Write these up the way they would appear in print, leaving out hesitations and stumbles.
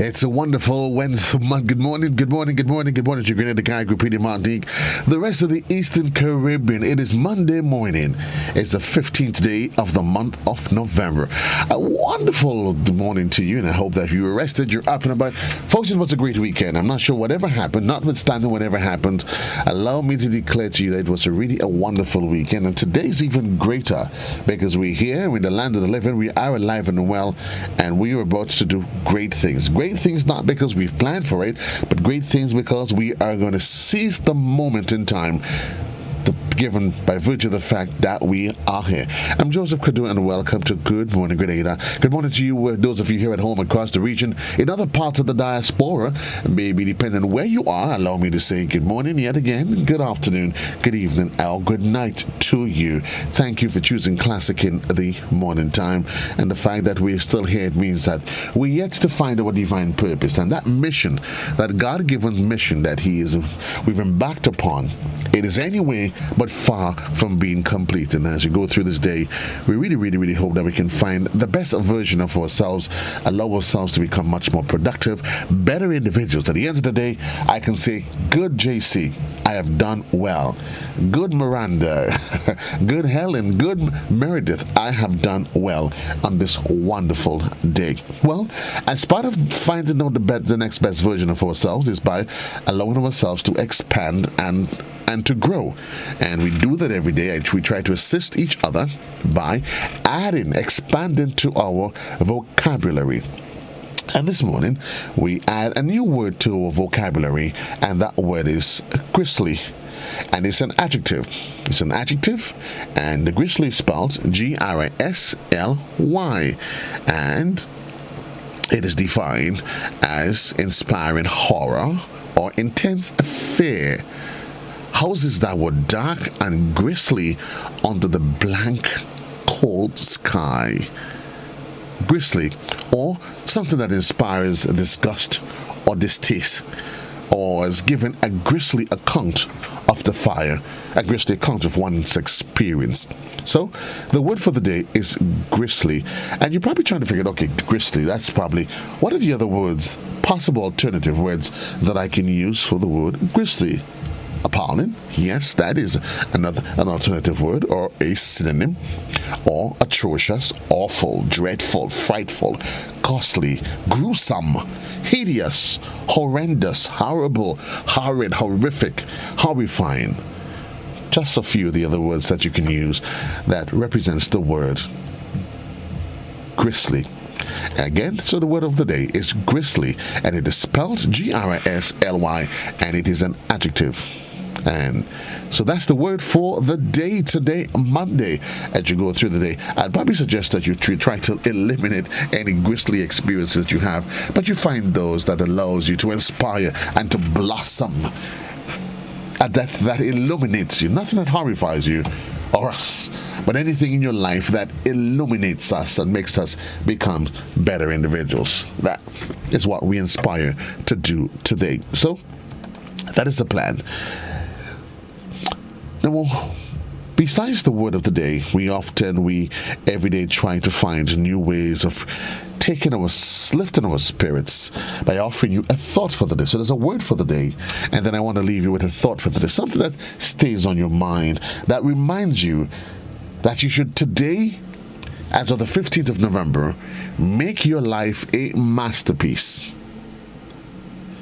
It's a wonderful Wednesday. Good morning to Grenada, Cadore, Martinique, the rest of the Eastern Caribbean. It is Monday morning. It's the 15th day of the month of November. A wonderful morning to you, and I hope that you were rested, you're up and about. Folks, it was a great weekend. I'm not sure whatever happened, notwithstanding whatever happened, allow me to declare to you that it was really a wonderful weekend, and today's even greater because we're here, we're in the land of the living, we are alive and well, and we are about to do great things. Great things not because we've planned for it, but great things because we are going to seize the moment in time given by virtue of the fact that we are here. I'm Joseph Cadore, and welcome to Good Morning Grenada. Good morning to you, those of you here at home across the region, in other parts of the diaspora, maybe depending on where you are. Allow me to say good morning yet again, good afternoon, good evening, or good night to you. Thank you for choosing Classic in the morning time, and the fact that we're still here, it means that we're yet to find our divine purpose, and that mission, that God-given mission that we've embarked upon, it is anyway but far from being complete. And as we go through this day, we really hope that we can find the best version of ourselves, allow ourselves to become much more productive, better individuals. At the end of the day, I can say, good JC, I have done well. Good Miranda, good Helen, good Meredith, I have done well on this wonderful day. Well, as part of finding out the next best version of ourselves is by allowing ourselves to expand and to grow. And we do that every day. We try to assist each other by expanding to our vocabulary. And this morning, we add a new word to our vocabulary, and that word is gristly. And it's an adjective. It's an adjective, and the gristly is spelled Grisly. And it is defined as inspiring horror or intense fear. Houses that were dark and grisly under the blank, cold sky. Grisly, or something that inspires disgust or distaste, or is given a grisly account of the fire, a grisly account of one's experience. So, the word for the day is grisly. And you're probably trying to figure out, okay, grisly, that's probably, what are the other words, possible alternative words that I can use for the word grisly? Appalling, yes, that is an alternative word or a synonym. Or atrocious, awful, dreadful, frightful, costly, gruesome, hideous, horrendous, horrible, horrid, horrific, horrifying. Just a few of the other words that you can use that represents the word grisly. Again, so the word of the day is grisly, and it is spelled Grisly, and it is an adjective. And so that's the word for the day today, Monday. As you go through the day, I'd probably suggest that you try to eliminate any grisly experiences that you have, but you find those that allows you to inspire and to blossom. That illuminates you, nothing that horrifies you or us, but anything in your life that illuminates us and makes us become better individuals. That is what we inspire to do today. So that is the plan. Now, besides the word of the day, we every day try to find new ways of lifting our spirits by offering you a thought for the day. So there's a word for the day, and then I want to leave you with a thought for the day, something that stays on your mind, that reminds you that you should today, as of the 15th of November, make your life a masterpiece.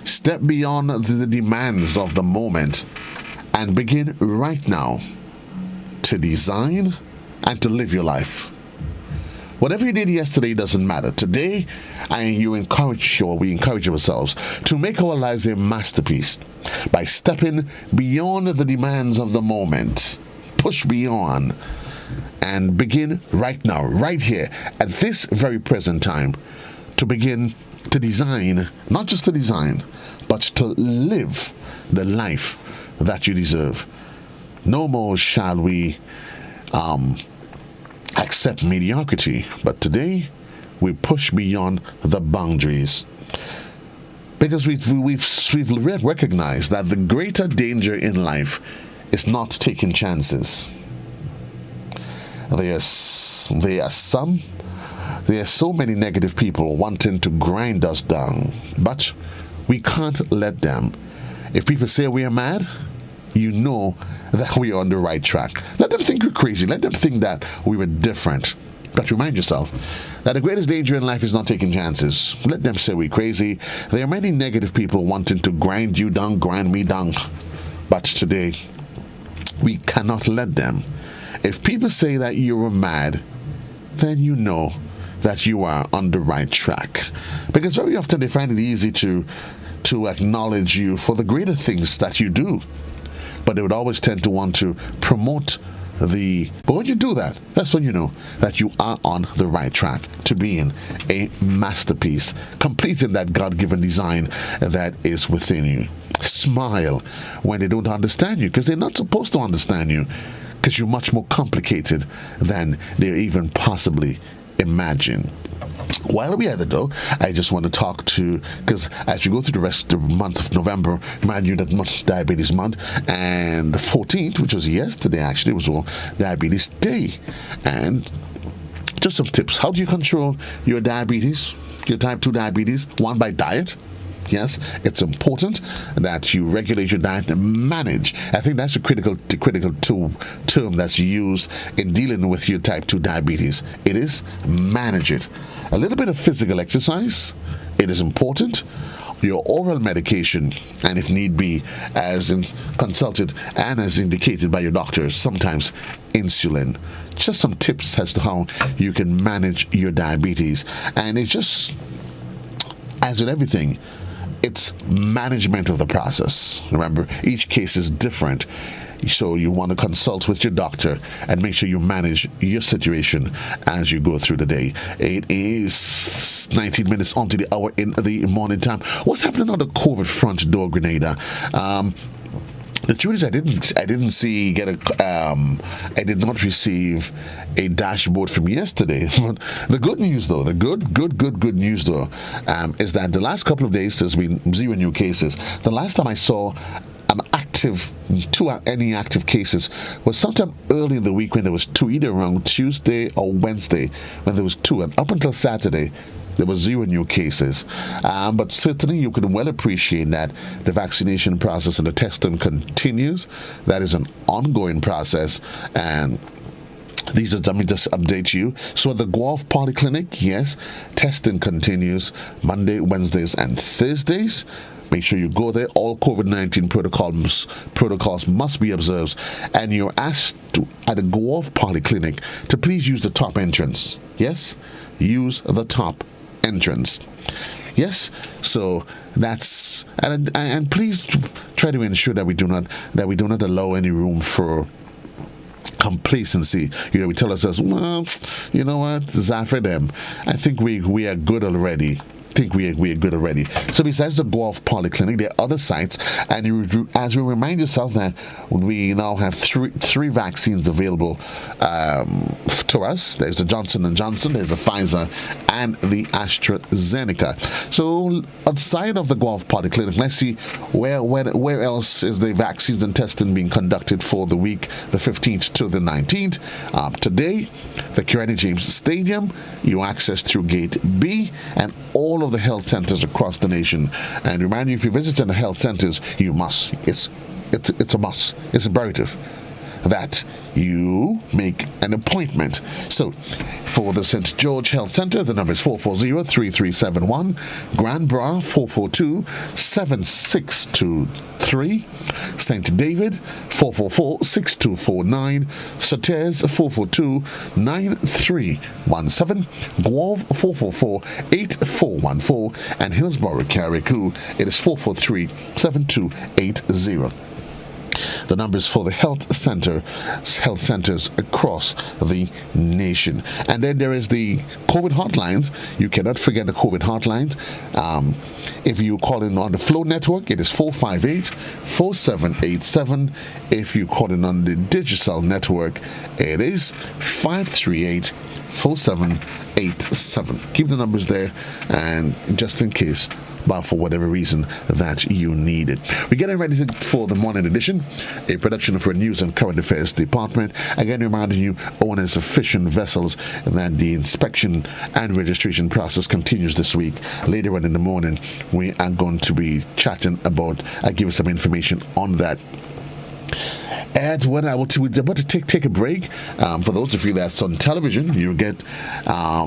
Step beyond the demands of the moment and begin right now to design and to live your life. Whatever you did yesterday doesn't matter. Today, we encourage ourselves to make our lives a masterpiece by stepping beyond the demands of the moment. Push beyond and begin right now, right here, at this very present time, to begin to design, not just to design, but to live the life that you deserve. No more shall we accept mediocrity, but today we push beyond the boundaries, because we've recognized that the greater danger in life is not taking chances. There are some There are so many negative people wanting to grind us down, but we can't let them. If people say we are mad, you know that we are on the right track. Let them think we're crazy. Let them think that we were different. But remind yourself that the greatest danger in life is not taking chances. Let them say we're crazy. There are many negative people wanting to grind you down, grind me down. But today, we cannot let them. If people say that you were mad, then you know that you are on the right track. Because very often they find it easy to acknowledge you for the greater things that you do. But they would always tend to want to promote but when you do that, that's when you know that you are on the right track to being a masterpiece, completing that God-given design that is within you. Smile when they don't understand you, because they're not supposed to understand you, because you're much more complicated than they even possibly imagine. While we're at it, though, I just want to talk because as you go through the rest of the month of November, remind you that month Diabetes Month, and the 14th, which was yesterday actually, was all Diabetes Day. And just some tips. How do you control your diabetes, your type 2 diabetes? One, by diet. Yes, it's important that you regulate your diet and manage. I think that's the critical term that's used in dealing with your type 2 diabetes. It is manage it. A little bit of physical exercise, it is important. Your oral medication, and if need be, consulted and as indicated by your doctor, sometimes insulin. Just some tips as to how you can manage your diabetes. And it's just, as with everything, it's management of the process. Remember, each case is different. So you want to consult with your doctor and make sure you manage your situation as you go through the day. It is 19 minutes onto the hour in the morning time. What's happening on the COVID front door, Grenada? The truth is, I did not receive a dashboard from yesterday. But the good news, though, the good news, though, is that the last couple of days there's been 0 new cases. The last time I saw any active cases was sometime early in the week when there was 2, either around Tuesday or Wednesday when there was 2, and up until Saturday there were 0 new cases. But certainly you can well appreciate that the vaccination process and the testing continues. That is an ongoing process, and let me just update you. So at the Guelph Polyclinic, yes, testing continues Monday, Wednesdays, and Thursdays. Make sure you go there. All COVID-19 protocols must be observed, and you're asked at the Guelph Polyclinic to please use the top entrance. Yes, use the top entrance. Yes, so that's and please try to ensure that we do not allow any room for complacency. We tell ourselves, well, you know what, Zafir them. I think we are good already. We are good already. So besides the Guelph Polyclinic, there are other sites, and as we remind yourself that we now have three vaccines available to us. There's the Johnson & Johnson, there's the Pfizer, and the AstraZeneca. So outside of the Guelph Polyclinic, let's see where else is the vaccines and testing being conducted for the week, the 15th to the 19th. Today, the Kennedy James Stadium, you access through Gate B, and all of the health centers across the nation. And remind you, if you visit the health centers, you must. It's a must. It's imperative that you make an appointment. So, for the St. George Health Center, the number is 440-3371, Grand Bras 442-7623, St. David 444-6249, Sautez 442-9317, Guelph 444-8414, and Hillsborough Carriacou, it is 443-7280. The numbers for the health centers across the nation. And then there is the COVID hotlines. You cannot forget the COVID hotlines. If you call in on the Flow Network, it is 458-4787. If you call in on the Digicel Network, it is 538-4787. 987. Keep the numbers there, and just in case, but for whatever reason that you need it. We're getting ready for the morning edition, a production for News and Current Affairs Department. Again, reminding you, owners of fishing vessels, that the inspection and registration process continues this week. Later on in the morning, we are going to be chatting about, I'll give you some information on that. And when we're about to take a break. For those of you that's on television, you get a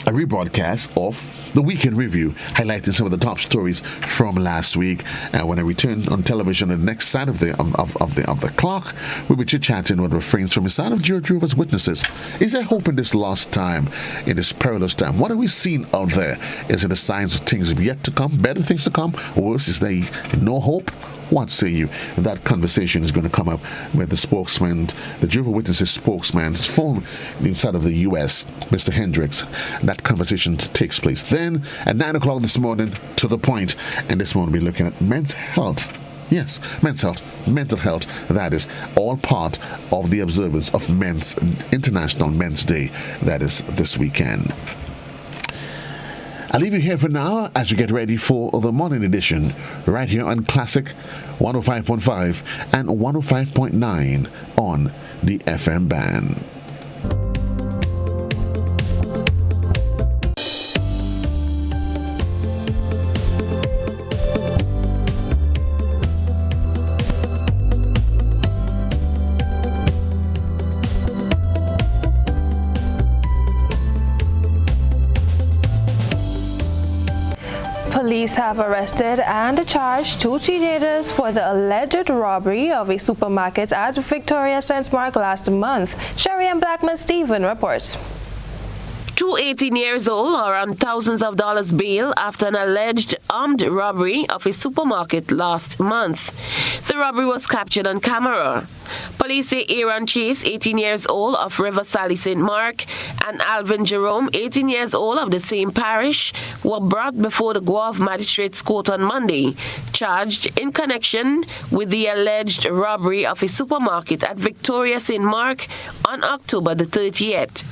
rebroadcast of the weekend review, highlighting some of the top stories from last week. And when I return on television on the next side of the clock, we'll be chit-chatting with refrains from the side of Jehovah's Witnesses. Is there hope in this lost time, in this perilous time? What are we seeing out there? Is it the signs of things yet to come, better things to come? Or is there no hope? What say you? That conversation is going to come up with the spokesman, the Jehovah's Witnesses spokesman from inside of the U.S., Mr. Hendrix. That conversation takes place then at 9 o'clock this morning, to the point. And this morning we'll be looking at men's health. Yes, men's health, mental health. That is all part of the observance of International Men's Day. That is this weekend. I'll leave you here for now as you get ready for the morning edition right here on Classic 105.5 and 105.9 on the FM band. Police have arrested and charged 2 teenagers for the alleged robbery of a supermarket at Victoria St. Mark last month. Sherry and Blackman Stephen reports. 2 18-years-old are on thousands of dollars bail after an alleged armed robbery of a supermarket last month. The robbery was captured on camera. Police say Aaron Chase, 18 years old, of River Sally St. Mark, and Alvin Jerome, 18 years old, of the same parish, were brought before the Guelph Magistrates Court on Monday, charged in connection with the alleged robbery of a supermarket at Victoria St. Mark on October the 30th.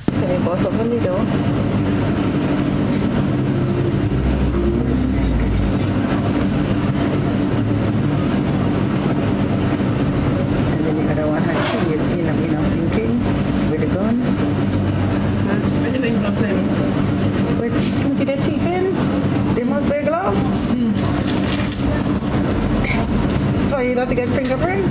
To get fingerprint?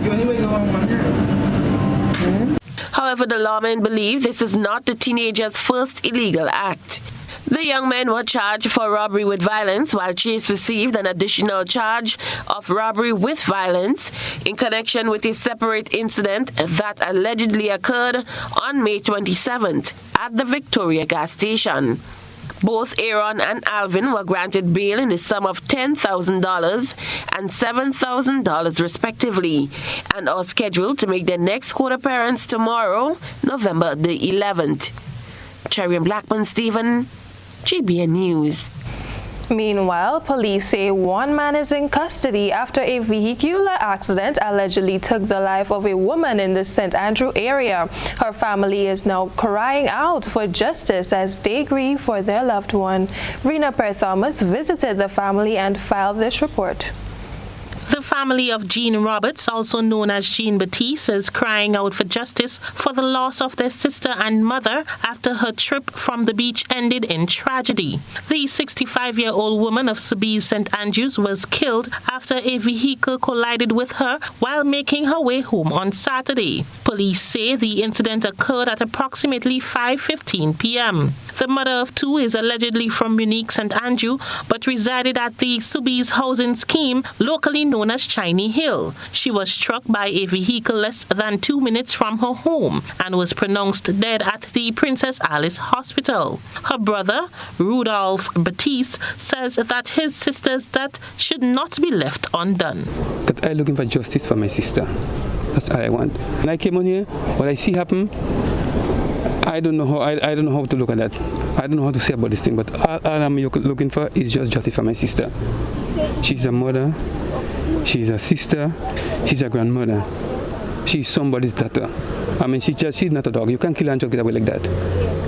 You anyway go on one hand. However, the lawmen believe this is not the teenager's first illegal act. The young men were charged for robbery with violence, while Chase received an additional charge of robbery with violence in connection with a separate incident that allegedly occurred on May 27th at the Victoria gas station. Both Aaron and Alvin were granted bail in the sum of $10,000 and $7,000 respectively, and are scheduled to make their next court appearance tomorrow, November the 11th. Cherry and Blackman Stephen, GBN News. Meanwhile, police say one man is in custody after a vehicular accident allegedly took the life of a woman in the St. Andrew area. Her family is now crying out for justice as they grieve for their loved one. Rena Per-Thomas visited the family and filed this report. The family of Jean Roberts, also known as Jean Baptiste, is crying out for justice for the loss of their sister and mother after her trip from the beach ended in tragedy. The 65-year-old woman of Sobeys St. Andrews was killed after a vehicle collided with her while making her way home on Saturday. Police say the incident occurred at approximately 5:15 p.m. The mother of two is allegedly from Munich St. Andrew, but resided at the Sobeys housing scheme, locally known as Chinese Hill. She was struck by a vehicle less than 2 minutes from her home and was pronounced dead at the Princess Alice Hospital. Her brother, Rudolph Baptiste, says that his sister's death should not be left undone. That I'm looking for justice for my sister. That's all I want. When I came on here, what I see happen, I don't know how to look at that. I don't know how to say about this thing, but all I'm looking for is just justice for my sister. She's a mother, she's a sister, she's a grandmother. She's somebody's daughter. I mean, she's not a dog. You can't kill her and just get away like that.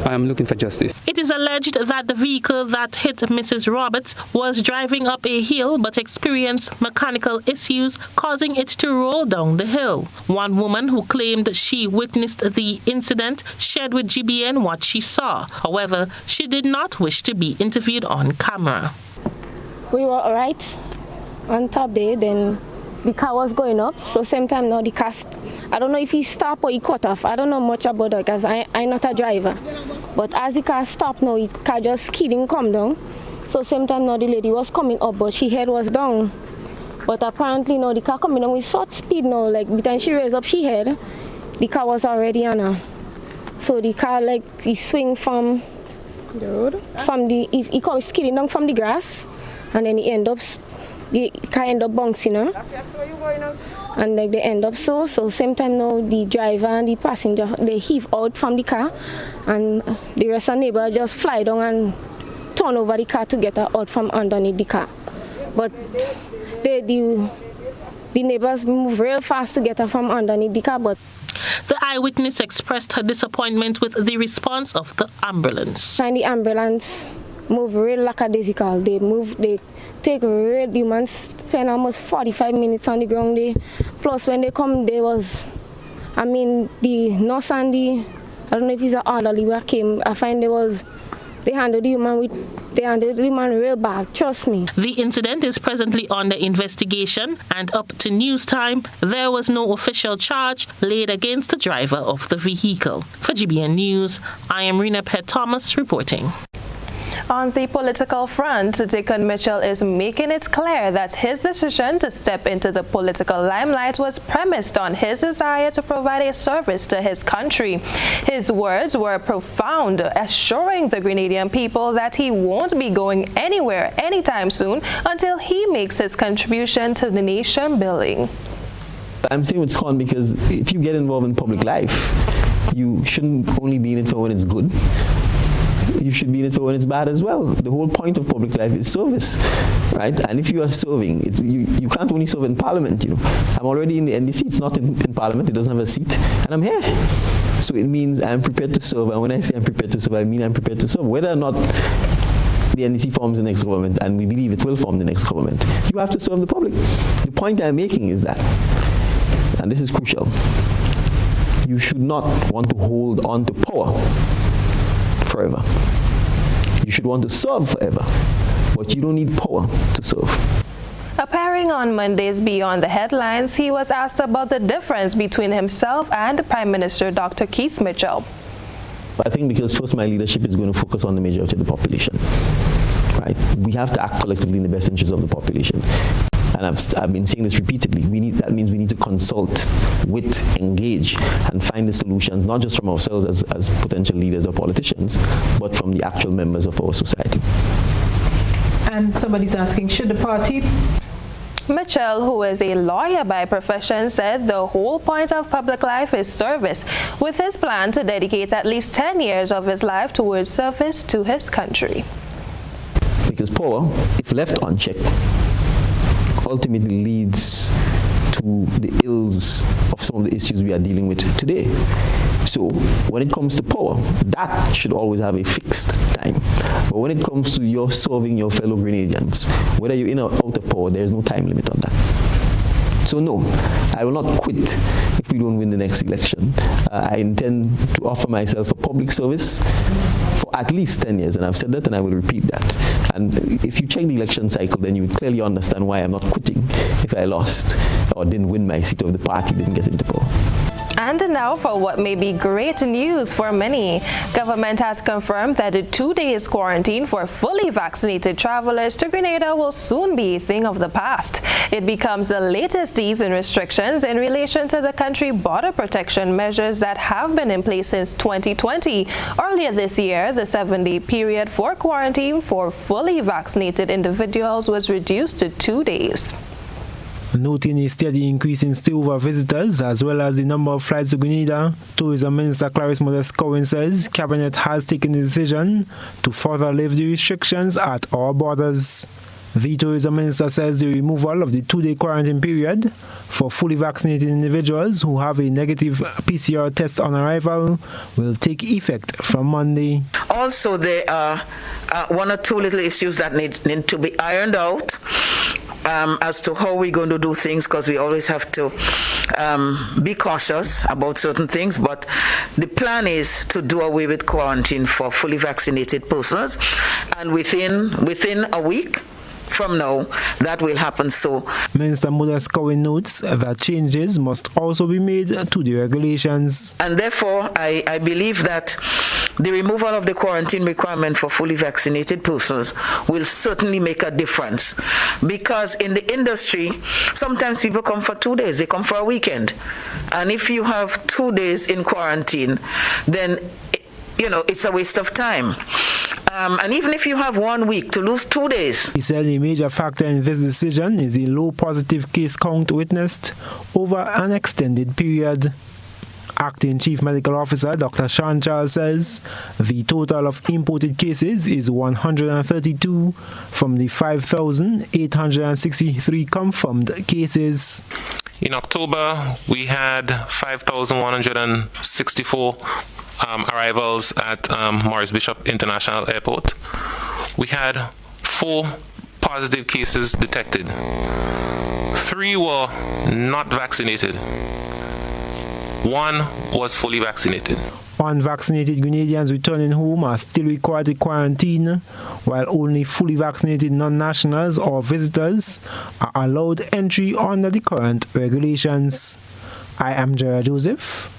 I am looking for justice. It is alleged that the vehicle that hit Mrs. Roberts was driving up a hill but experienced mechanical issues, causing it to roll down the hill. One woman who claimed she witnessed the incident shared with GBN what she saw. However, she did not wish to be interviewed on camera. We were all right on top there, then the car was going up, so same time now the car, I don't know if he stopped or he cut off. I don't know much about that because I'm not a driver. But as the car stopped now, the car just skidding come down. So same time now the lady was coming up, but she head was down. But apparently now the car coming down with short speed now, like by the time she raised up she head, the car was already on her. So the car like he swing from the road, from the he come skidding down from the grass, and then the car end up bouncing her. And like they end up so same time now the driver and the passenger they heave out from the car, and the rest of the neighbor just fly down and turn over the car to get her out from underneath the car. But the neighbors move real fast to get her from underneath the car. But the eyewitness expressed her disappointment with the response of the ambulance. And the ambulance move real lackadaisical. They take real, the man spend almost 45 minutes on the ground there. Plus when they come, there was, I mean, the nurse and I don't know if it's an orderly who came, I find they handled the man real bad, trust me. The incident is presently under investigation, and up to news time, there was no official charge laid against the driver of the vehicle. For GBN News, I am Rena Pett-Thomas reporting. On the political front, Deacon Mitchell is making it clear that his decision to step into the political limelight was premised on his desire to provide a service to his country. His words were profound, assuring the Grenadian people that he won't be going anywhere anytime soon until he makes his contribution to the nation building. I'm saying it's con because if you get involved in public life, you shouldn't only be in it for when it's good. You should be in it for when it's bad as well. The whole point of public life is service, right? And if you are serving, you can't only serve in Parliament, you know. I'm already in the NDC, it's not in Parliament, it doesn't have a seat, and I'm here. So it means I'm prepared to serve, and when I say I'm prepared to serve, I mean I'm prepared to serve. Whether or not the NDC forms the next government, and we believe it will form the next government, you have to serve the public. The point I'm making is that, and this is crucial, you should not want to hold on to power forever. You should want to serve forever, but you don't need power to serve. Appearing on Monday's Beyond the Headlines, he was asked about the difference between himself and Prime Minister Dr. Keith Mitchell. I think because first my leadership is going to focus on the majority of the population. Right? We have to act collectively in the best interest of the population. And I've been saying this repeatedly. That means we need to consult with, engage, and find the solutions, not just from ourselves as potential leaders or politicians, but from the actual members of our society. And somebody's asking, should the party? Mitchell, who is a lawyer by profession, said the whole point of public life is service, with his plan to dedicate at least 10 years of his life towards service to his country. Because power, if left unchecked, ultimately leads to the ills of some of the issues we are dealing with today. So when it comes to power, that should always have a fixed time. But when it comes to your serving your fellow Grenadians, whether you're in or out of power, there is no time limit on that. So no, I will not quit if we don't win the next election. I intend to offer myself a public service for at least 10 years, and I've said that and I will repeat that. And if you check the election cycle, then you would clearly understand why I'm not quitting if I lost or didn't win my seat or the party didn't get into power. And now for what may be great news for many. Government has confirmed that a 2-day quarantine for fully vaccinated travelers to Grenada will soon be a thing of the past. It becomes the latest ease in restrictions in relation to the country border protection measures that have been in place since 2020. Earlier this year, the 7-day period for quarantine for fully vaccinated individuals was reduced to 2 days. Noting a steady increase in stay-over visitors as well as the number of flights to Grenada, Tourism Minister Clarice Modeste-Cowan says Cabinet has taken the decision to further lift the restrictions at our borders. The tourism minister says the removal of the 2-day quarantine period for fully vaccinated individuals who have a negative PCR test on arrival will take effect from Monday. Also, there are one or two little issues that need to be ironed out as to how we're going to do things, because we always have to be cautious about certain things. But the plan is to do away with quarantine for fully vaccinated persons, and within a week from now, that will happen. So, Minister Modest Cowen notes that changes must also be made to the regulations. And therefore, I believe that the removal of the quarantine requirement for fully vaccinated persons will certainly make a difference. Because in the industry, sometimes people come for 2 days, they come for a weekend. And if you have 2 days in quarantine, then it's a waste of time. And even if you have 1 week, to lose 2 days. He said a major factor in this decision is a low positive case count witnessed over an extended period. Acting Chief Medical Officer Dr. Sean Charles says the total of imported cases is 132 from the 5,863 confirmed cases. In October, we had 5,164 arrivals at Morris Bishop International Airport. We had 4 positive cases detected. 3 were not vaccinated. 1 was fully vaccinated. Unvaccinated Grenadians returning home are still required to quarantine, while only fully vaccinated non-nationals or visitors are allowed entry under the current regulations. I am Gerard Joseph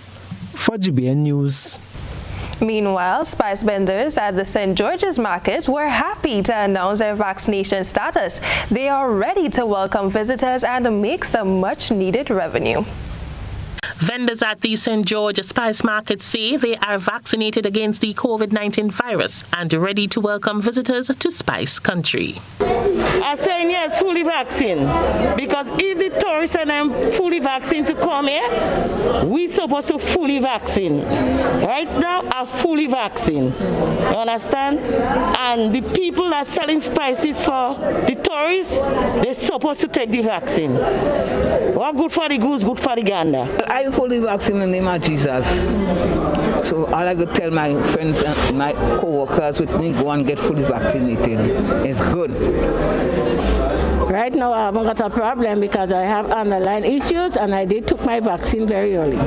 for GBN News. Meanwhile, spice vendors at the St. George's Market were happy to announce their vaccination status. They are ready to welcome visitors and make some much-needed revenue. Vendors at the St. George Spice Market say they are vaccinated against the COVID-19 virus and ready to welcome visitors to Spice Country. I'm saying yes, fully vaccinated, because if the tourists and I'm fully vaccinated to come here, we supposed to fully vaccinate. Right now, I'm fully vaccinated. You understand? And the people that selling spices for the tourists, they're supposed to take the vaccine. What good for the goose, good for the gander. I fully vaccinated in the name of Jesus. So all I could tell my friends and my co-workers with me, go and get fully vaccinated. It's good. Right now I haven't got a problem because I have underlying issues and I did took my vaccine very early.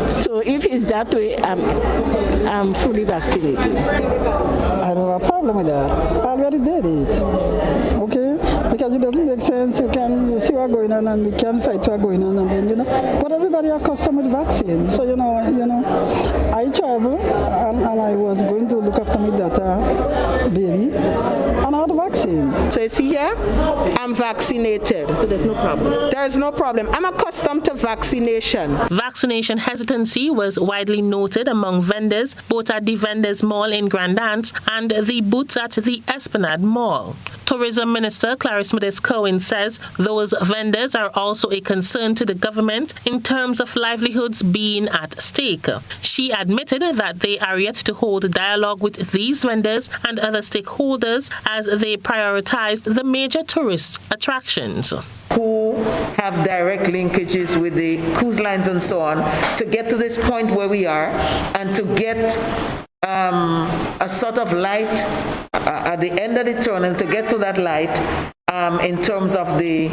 So if it's that way, I'm fully vaccinated. I don't have a problem with that. I already did it. Okay? Because it doesn't make sense. You see what's going on and we can fight what's going on, and then but everybody are accustomed with vaccine. So I travel and I was going to look after my daughter baby and I had a vaccine. So you see here, I'm vaccinated. So there's no problem. There's no problem. I'm accustomed to vaccination. Vaccination hesitancy was widely noted among vendors, both at the Vendors Mall in Grandance and the booths at the Esplanade Mall. Tourism Minister Clarice Modest Cowen says those vendors are also a concern to the government in terms of livelihoods being at stake. She admitted that they are yet to hold dialogue with these vendors and other stakeholders as they prioritized the major tourist attractions. Who have direct linkages with the cruise lines and so on, to get to this point where we are and to get a sort of light at the end of the tunnel, to get to that light in terms of the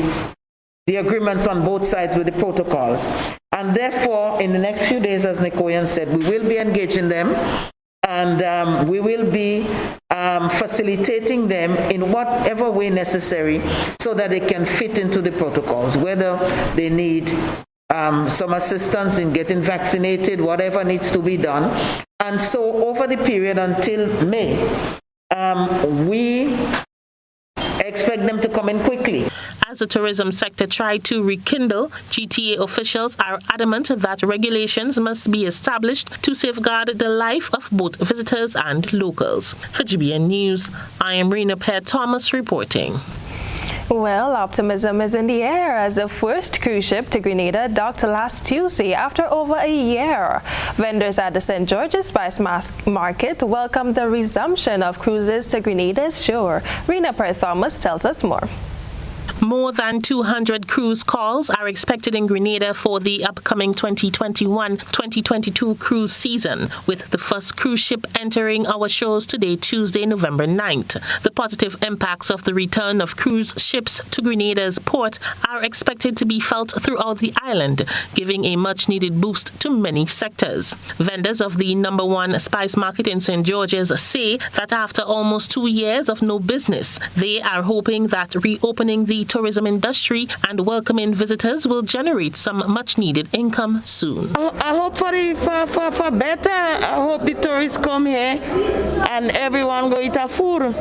agreements on both sides with the protocols. And therefore, in the next few days, as Nikoyan said, we will be engaging them and we will be facilitating them in whatever way necessary so that they can fit into the protocols, whether they need some assistance in getting vaccinated, whatever needs to be done. And so over the period until May, we expect them to come in quickly. As the tourism sector tried to rekindle, GTA officials are adamant that regulations must be established to safeguard the life of both visitors and locals. For GBN News, I am Rena Pear Thomas reporting. Well, optimism is in the air as the first cruise ship to Grenada docked last Tuesday after over a year. Vendors at the St. George's Spice Market welcome the resumption of cruises to Grenada's shore. Rena Per-Thomas tells us more. More than 200 cruise calls are expected in Grenada for the upcoming 2021-2022 cruise season, with the first cruise ship entering our shores today, Tuesday, November 9th. The positive impacts of the return of cruise ships to Grenada's port are expected to be felt throughout the island, giving a much-needed boost to many sectors. Vendors of the #1 spice market in St. George's say that after almost 2 years of no business, they are hoping that reopening the tourism industry and welcoming visitors will generate some much-needed income soon. I hope for better. I hope the tourists come here and everyone go eat a food,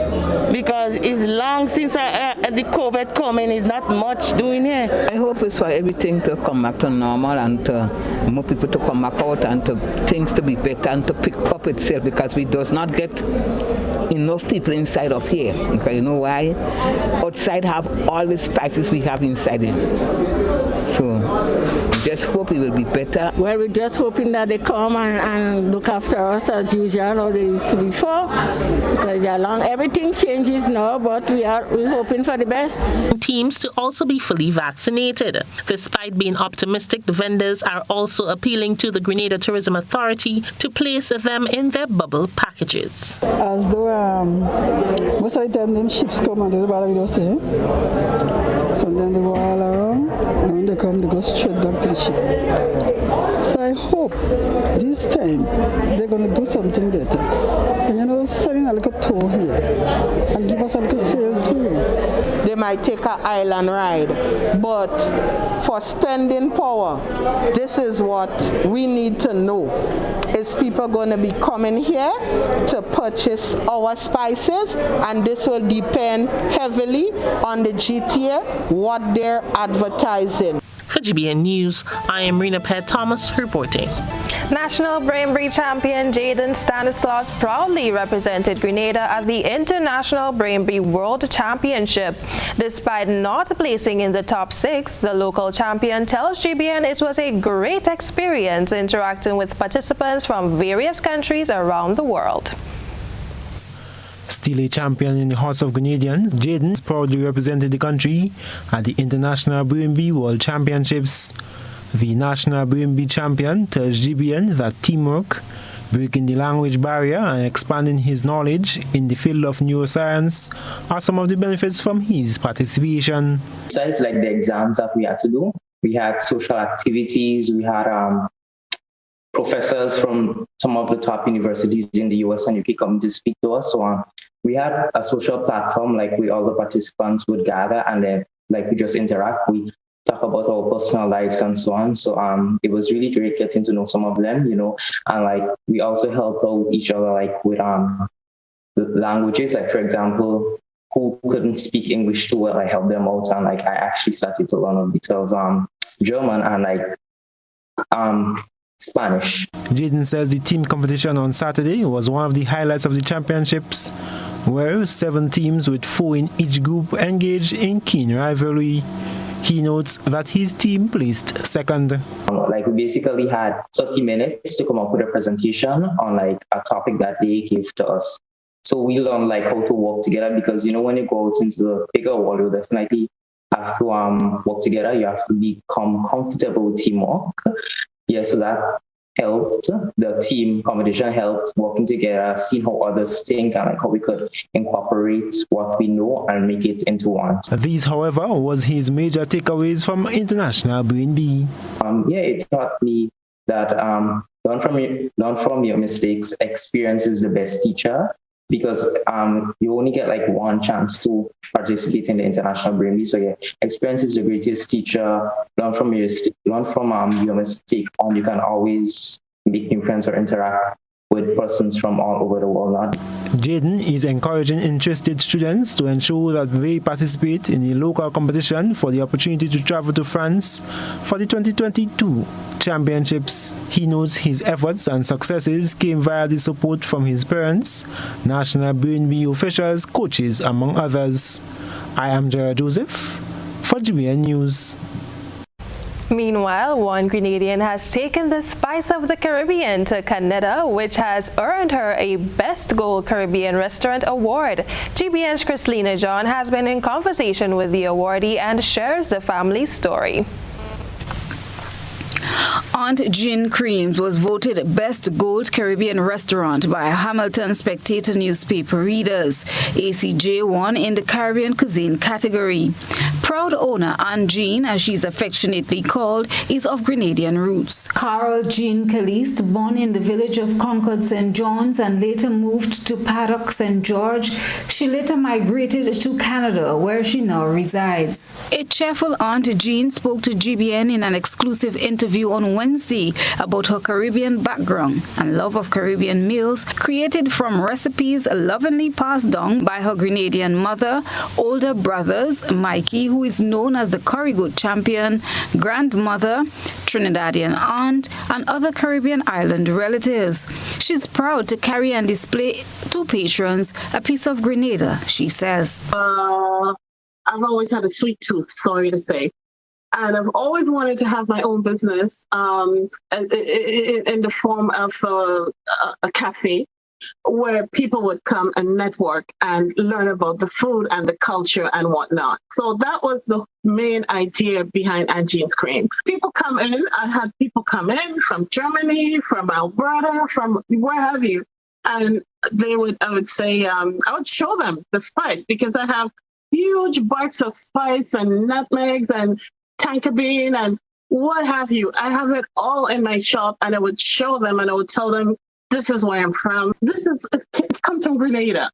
because it's long since the COVID coming. It's not much doing here. I hope it's for everything to come back to normal and more people to come back out and to things to be better and to pick up itself, because we does not get enough people inside of here. Okay, you know why? Outside have all the spices we have inside it. So just hope it will be better. Well, we're just hoping that they come and look after us as usual, or they used to before. Because they're long. Everything changes now, but we're hoping for the best. Teams to also be fully vaccinated. Despite being optimistic, the vendors are also appealing to the Grenada Tourism Authority to place them in their bubble packages. As though most of the time them ships come and there's what we don't say. Sometimes they go all around, and when they come, they go straight back to the ship. So I hope this time they're going to do something better. And you know, selling a little tour here and give us a little sale too. They might take an island ride, but for spending power, this is what we need to know. Is people going to be coming here to purchase our spices, and this will depend heavily on the GTA, what they're advertising. For GBN News, I am Rena Per-Thomas reporting. National Brainbury champion Jaden Stanislaus proudly represented Grenada at the International Brainbury World Championship. Despite not placing in the top 6, the local champion tells GBN it was a great experience interacting with participants from various countries around the world. Still a champion in the House of Grenadians, Jaden proudly represented the country at the International Brainbury World Championships. The National Brainbury champion tells GBN that teamwork, breaking the language barrier and expanding his knowledge in the field of neuroscience are some of the benefits from his participation. Besides like the exams that we had to do, we had social activities, we had professors from some of the top universities in the US and UK come to speak to us. So we had a social platform, like all the participants would gather and then we just interact. We talk about our personal lives and so on. So it was really great getting to know some of them, and we also help out each other with the languages. Like for example, who couldn't speak English too well, I helped them out, and I actually started to learn a bit of German and Spanish. Jaden says the team competition on Saturday was one of the highlights of the championships, where 7 teams with 4 in each group engaged in keen rivalry. He notes that his team placed second. We basically had 30 minutes to come up with a presentation on a topic that they gave to us. So we learned how to work together, because when you go out into the bigger world, you definitely have to work together. You have to become comfortable with teamwork. Yeah, so that helped. The team competition helped working together, seeing how others think and how we could incorporate what we know and make it into one. These, however, was his major takeaways from International Brainbury. It taught me that learn from your mistakes. Experience is the best teacher, because you only get one chance to participate in the International Brainbury. So experience is the greatest teacher. Learn from your mistake, and you can always make new friends or interact with persons from all over the world. Jaden is encouraging interested students to ensure that they participate in the local competition for the opportunity to travel to France for the 2022 championships. He notes his efforts and successes came via the support from his parents, National Brainbury officials, coaches, among others. I am Gerard Joseph for GBN News. Meanwhile, one Grenadian has taken the spice of the Caribbean to Canada, which has earned her a Best Gold Caribbean Restaurant Award. GBN's Chrislina John has been in conversation with the awardee and shares the family story. Aunt Jean Creams was voted Best Gold Caribbean Restaurant by Hamilton Spectator newspaper readers. ACJ won in the Caribbean cuisine category. Proud owner Aunt Jean, as she's affectionately called, is of Grenadian roots. Carol Jean Caliste, born in the village of Concord, St. John's, and later moved to Paddock, St. George. She later migrated to Canada, where she now resides. A cheerful Aunt Jean spoke to GBN in an exclusive interview on Wednesday about her Caribbean background and love of Caribbean meals created from recipes lovingly passed down by her Grenadian mother, older brothers, Mikey, who is known as the curry goat champion, grandmother, Trinidadian aunt, and other Caribbean island relatives. She's proud to carry and display to patrons a piece of Grenada, she says. I've always had a sweet tooth, sorry to say. And I've always wanted to have my own business in the form of a cafe where people would come and network and learn about the food and the culture and whatnot. So that was the main idea behind Aunt Jean's Cream. People come in, I had people come in from Germany, from Alberta, from where have you. And I would show them the spice because I have huge bites of spice and nutmegs and tonka bean and what have you. I have it all in my shop, and I would show them and I would tell them, this is where I'm from. It comes from Grenada.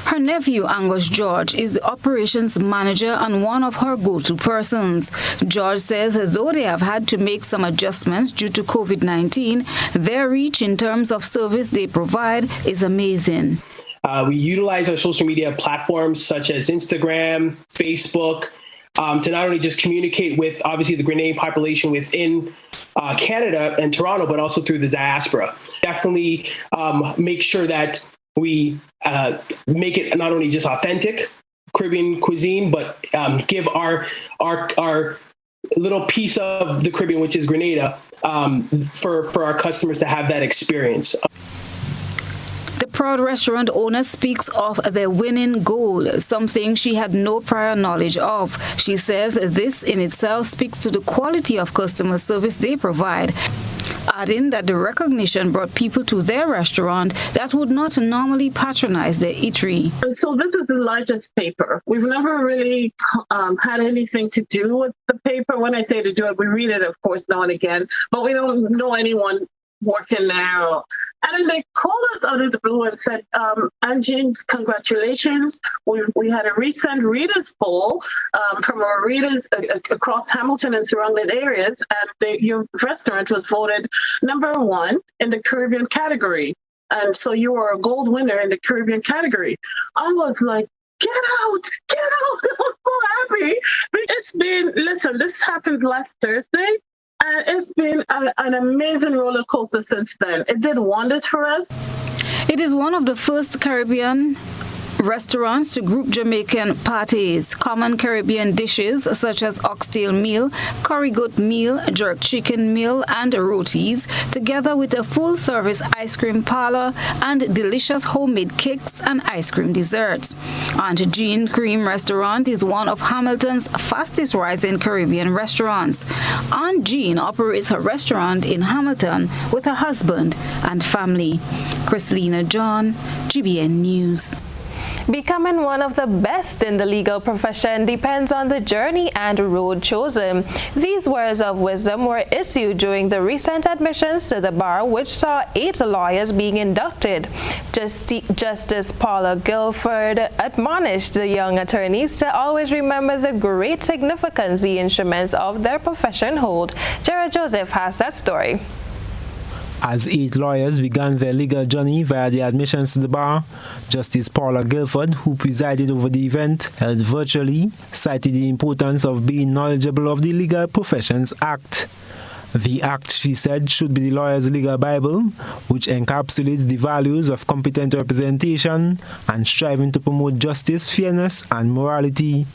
Her nephew, Angus George, is the operations manager and one of her go-to persons. George says though they have had to make some adjustments due to COVID-19, their reach in terms of service they provide is amazing. We utilize our social media platforms such as Instagram, Facebook, to not only just communicate with, obviously, the Grenadian population within Canada and Toronto, but also through the diaspora. Definitely make sure that we make it not only just authentic Caribbean cuisine, but give our little piece of the Caribbean, which is Grenada, for our customers to have that experience. The proud restaurant owner speaks of their winning goal, something she had no prior knowledge of. She says this in itself speaks to the quality of customer service they provide, adding that the recognition brought people to their restaurant that would not normally patronize their eatery. And so this is the largest paper. We've never really had anything to do with the paper. When I say to do it, we read it, of course, now and again, but we don't know anyone working there. And then they called us out of the blue and said, Aunt Jean, congratulations. We had a recent readers poll from our readers across Hamilton and surrounding areas, and your restaurant was voted #1 in the Caribbean category. And so you were a gold winner in the Caribbean category. I was like, get out. I was so happy. Listen, this happened last Thursday. And it's been an amazing roller coaster since then. It did wonders for us. It is one of the first Caribbean restaurants to group Jamaican parties, common Caribbean dishes such as oxtail meal, curry goat meal, jerk chicken meal, and rotis, together with a full-service ice cream parlor and delicious homemade cakes and ice cream desserts. Aunt Jean Cream Restaurant is one of Hamilton's fastest-rising Caribbean restaurants. Aunt Jean operates her restaurant in Hamilton with her husband and family. Chrislina John, GBN News. Becoming one of the best in the legal profession depends on the journey and road chosen. These words of wisdom were issued during the recent admissions to the bar, which saw 8 lawyers being inducted. Justice Paula Guilford admonished the young attorneys to always remember the great significance the instruments of their profession hold. Gerard Joseph has that story. As 8 lawyers began their legal journey via the admissions to the bar, Justice Paula Guilford, who presided over the event, held virtually, cited the importance of being knowledgeable of the Legal Professions Act. The act, she said, should be the lawyer's legal Bible, which encapsulates the values of competent representation and striving to promote justice, fairness, and morality.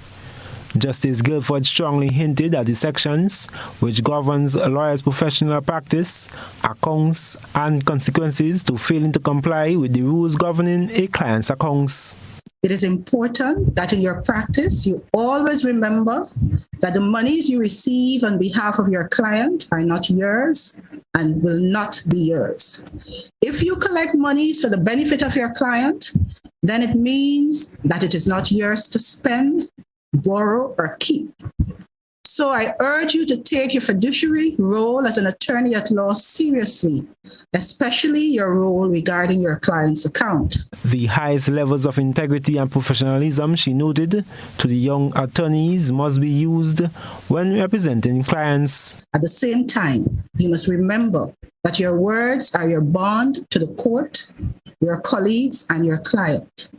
Justice Guilford strongly hinted at the sections which governs a lawyer's professional practice, accounts, and consequences to failing to comply with the rules governing a client's accounts. It is important that in your practice, you always remember that the monies you receive on behalf of your client are not yours and will not be yours. If you collect monies for the benefit of your client, then it means that it is not yours to spend, borrow, or keep. So I urge you to take your fiduciary role as an attorney at law seriously, especially your role regarding your client's account. The highest levels of integrity and professionalism, she noted, to the young attorneys must be used when representing clients. At the same time, you must remember that your words are your bond to the court, your colleagues, and your client.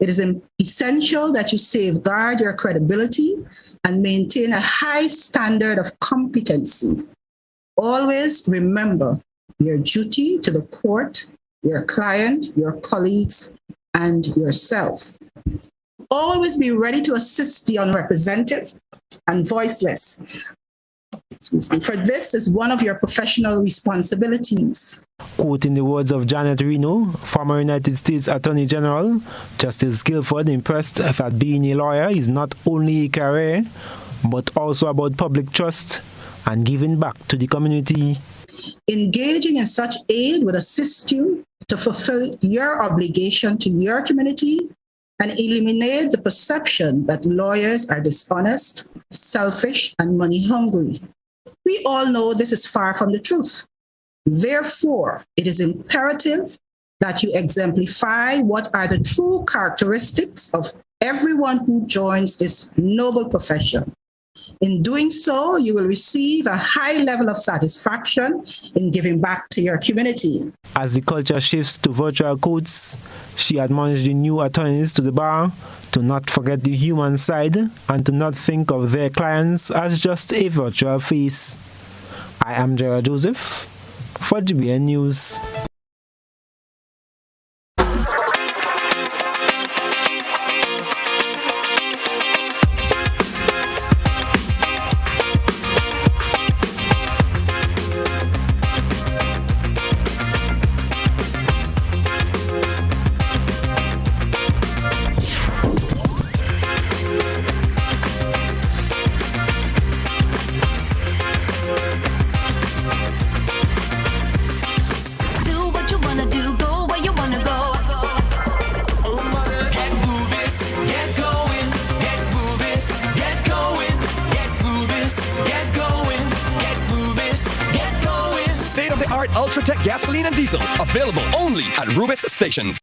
It is essential that you safeguard your credibility and maintain a high standard of competency. Always remember your duty to the court, your client, your colleagues, and yourself. Always be ready to assist the unrepresented and voiceless. For this is one of your professional responsibilities. Quoting the words of Janet Reno, former United States Attorney General, Justice Guilford impressed that being a lawyer is not only a career, but also about public trust and giving back to the community. Engaging in such aid would assist you to fulfill your obligation to your community and eliminate the perception that lawyers are dishonest, selfish, and money hungry. We all know this is far from the truth. Therefore, it is imperative that you exemplify what are the true characteristics of everyone who joins this noble profession. In doing so, you will receive a high level of satisfaction in giving back to your community. As the culture shifts to virtual courts, she admonished the new attorneys to the bar to not forget the human side and to not think of their clients as just a virtual face. I am Gerald Joseph for GBN News. Ultratech gasoline and diesel, available only at Rubis stations.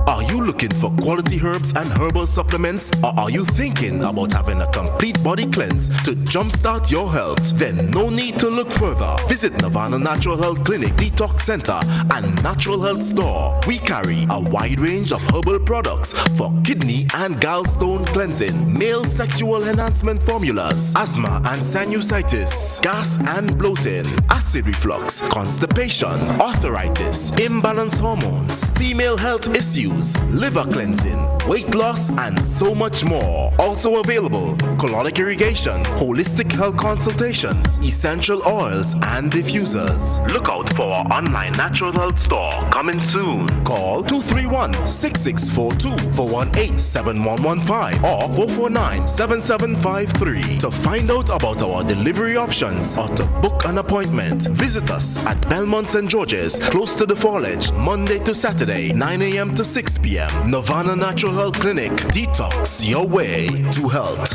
Are you looking for quality herbs and herbal supplements, or are you thinking about having a complete body cleanse to jumpstart your health? Then no need to look further. Visit Nirvana Natural Health Clinic, Detox Center, and Natural Health Store. We carry a wide range of herbal products for kidney and gallstone cleansing, male sexual enhancement formulas, asthma and sinusitis, gas and bloating, acid reflux, constipation, arthritis, imbalanced hormones, female health issues, liver cleansing, weight loss, and so much more. Also available, colonic irrigation, holistic health consultations, essential oils, and diffusers. Look out for our online natural health store coming soon. Call 231-6642 for 18-7115 or 449-7753 to find out about our delivery options or to book an appointment. Visit us at Belmont St. George's, close to the Forde, Monday to Saturday, 9 a.m. to 6 p.m. Nirvana Natural Health Clinic. Detox your way to health.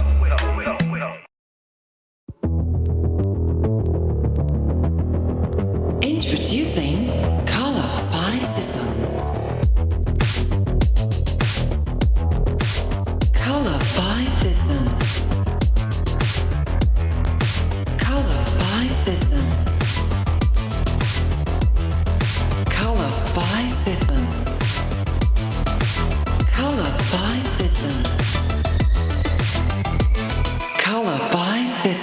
Introducing Color by Sissons. Color by Sissons. Color by Sissons. Color by Sissons. Color by Sissons.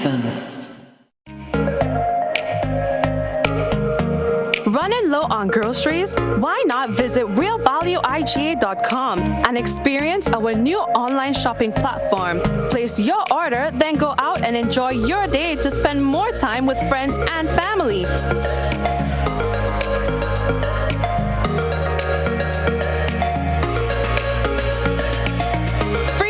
Citizens. Running low on groceries? Why not visit realvalueiga.com and experience our new online shopping platform? Place your order, then go out and enjoy your day to spend more time with friends and family.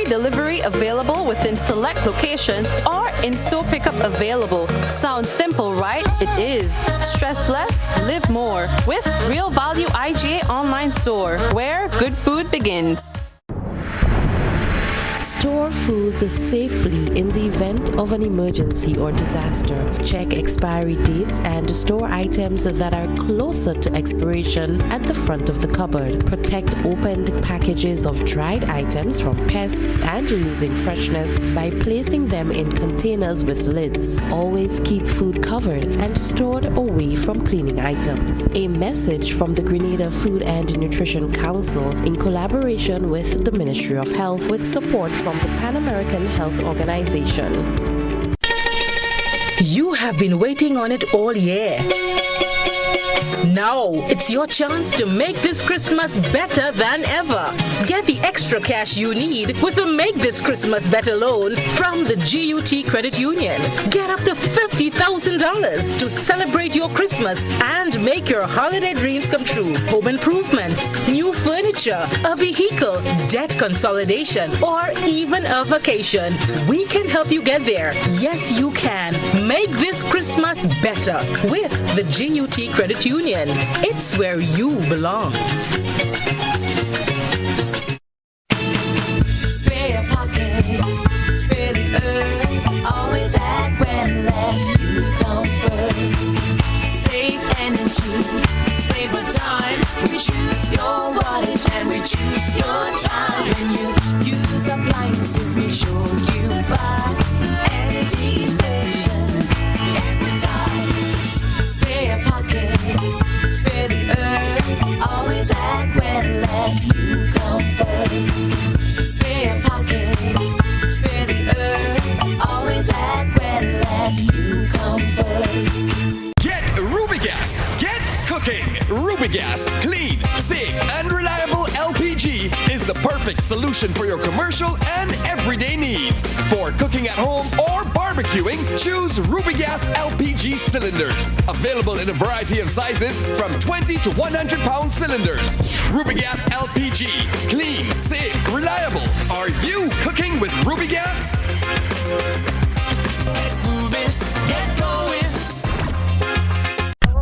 Delivery available within select locations or in-store pickup available. Sounds simple, right? It is. Stress less, live more with Real Value IGA online store, where good food begins. Store foods safely in the event of an emergency or disaster. Check expiry dates and store items that are closer to expiration at the front of the cupboard. Protect opened packages of dried items from pests and losing freshness by placing them in containers with lids. Always keep food covered and stored away from cleaning items. A message from the Grenada Food and Nutrition Council in collaboration with the Ministry of Health with support from the Pan American Health Organization. You have been waiting on it all year. Now it's your chance to make this Christmas better than ever. Get the extra cash you need with a Make This Christmas Better loan from the GUT Credit Union. Get up to $50,000 to celebrate your Christmas and make your holiday dreams come true. Home improvements, new furniture, a vehicle, debt consolidation, or even a vacation. We can help you get there. Yes, you can. Make this Christmas better with the GUT Credit Union. It's where you belong. Spare pocket, spare the earth. Always act when let you come first. Save energy, save our time. We choose your wattage and we choose your time. When you use appliances, make sure you buy energy efficient every time. Spare pocket, spare the earth. Always act when let you come first. Spare pocket, spare the earth. Always act when let you come first. Get Ruby Gas. Get cooking. Ruby Gas, clean, safe, and reliable LPG is the perfect solution for your commercial and everyday needs. For cooking at home or barbecuing, choose Ruby Gas LPG cylinders. Available in a variety of sizes from 20 to 100 pound cylinders. Ruby Gas LPG, clean, safe, reliable. Are you cooking with Ruby Gas? Ruby's, get going.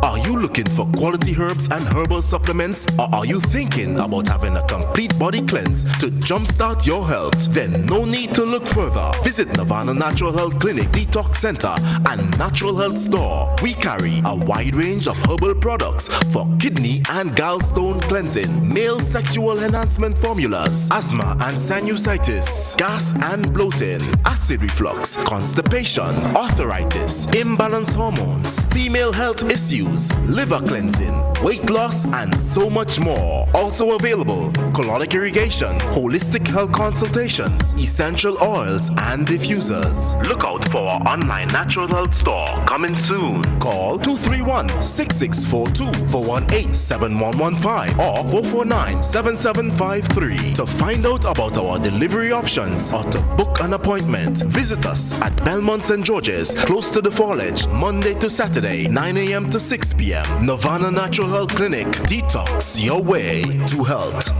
Are you looking for quality herbs and herbal supplements? Or are you thinking about having a complete body cleanse to jumpstart your health? Then no need to look further. Visit Nirvana Natural Health Clinic, Detox Center, and Natural Health Store. We carry a wide range of herbal products for kidney and gallstone cleansing, male sexual enhancement formulas, asthma and sinusitis, gas and bloating, acid reflux, constipation, arthritis, imbalanced hormones, female health issues, liver cleansing, weight loss, and so much more. Also available, colonic irrigation, holistic health consultations, essential oils, and diffusers. Look out for our online natural health store coming soon. Call 231-6642, 418-7115, or 449-7753 to find out about our delivery options or to book an appointment. Visit us at Belmont St. George's, close to the Forde, Monday to Saturday, 9 a.m. to 6 p.m. Nirvana Natural Health Clinic. Detox your way to health.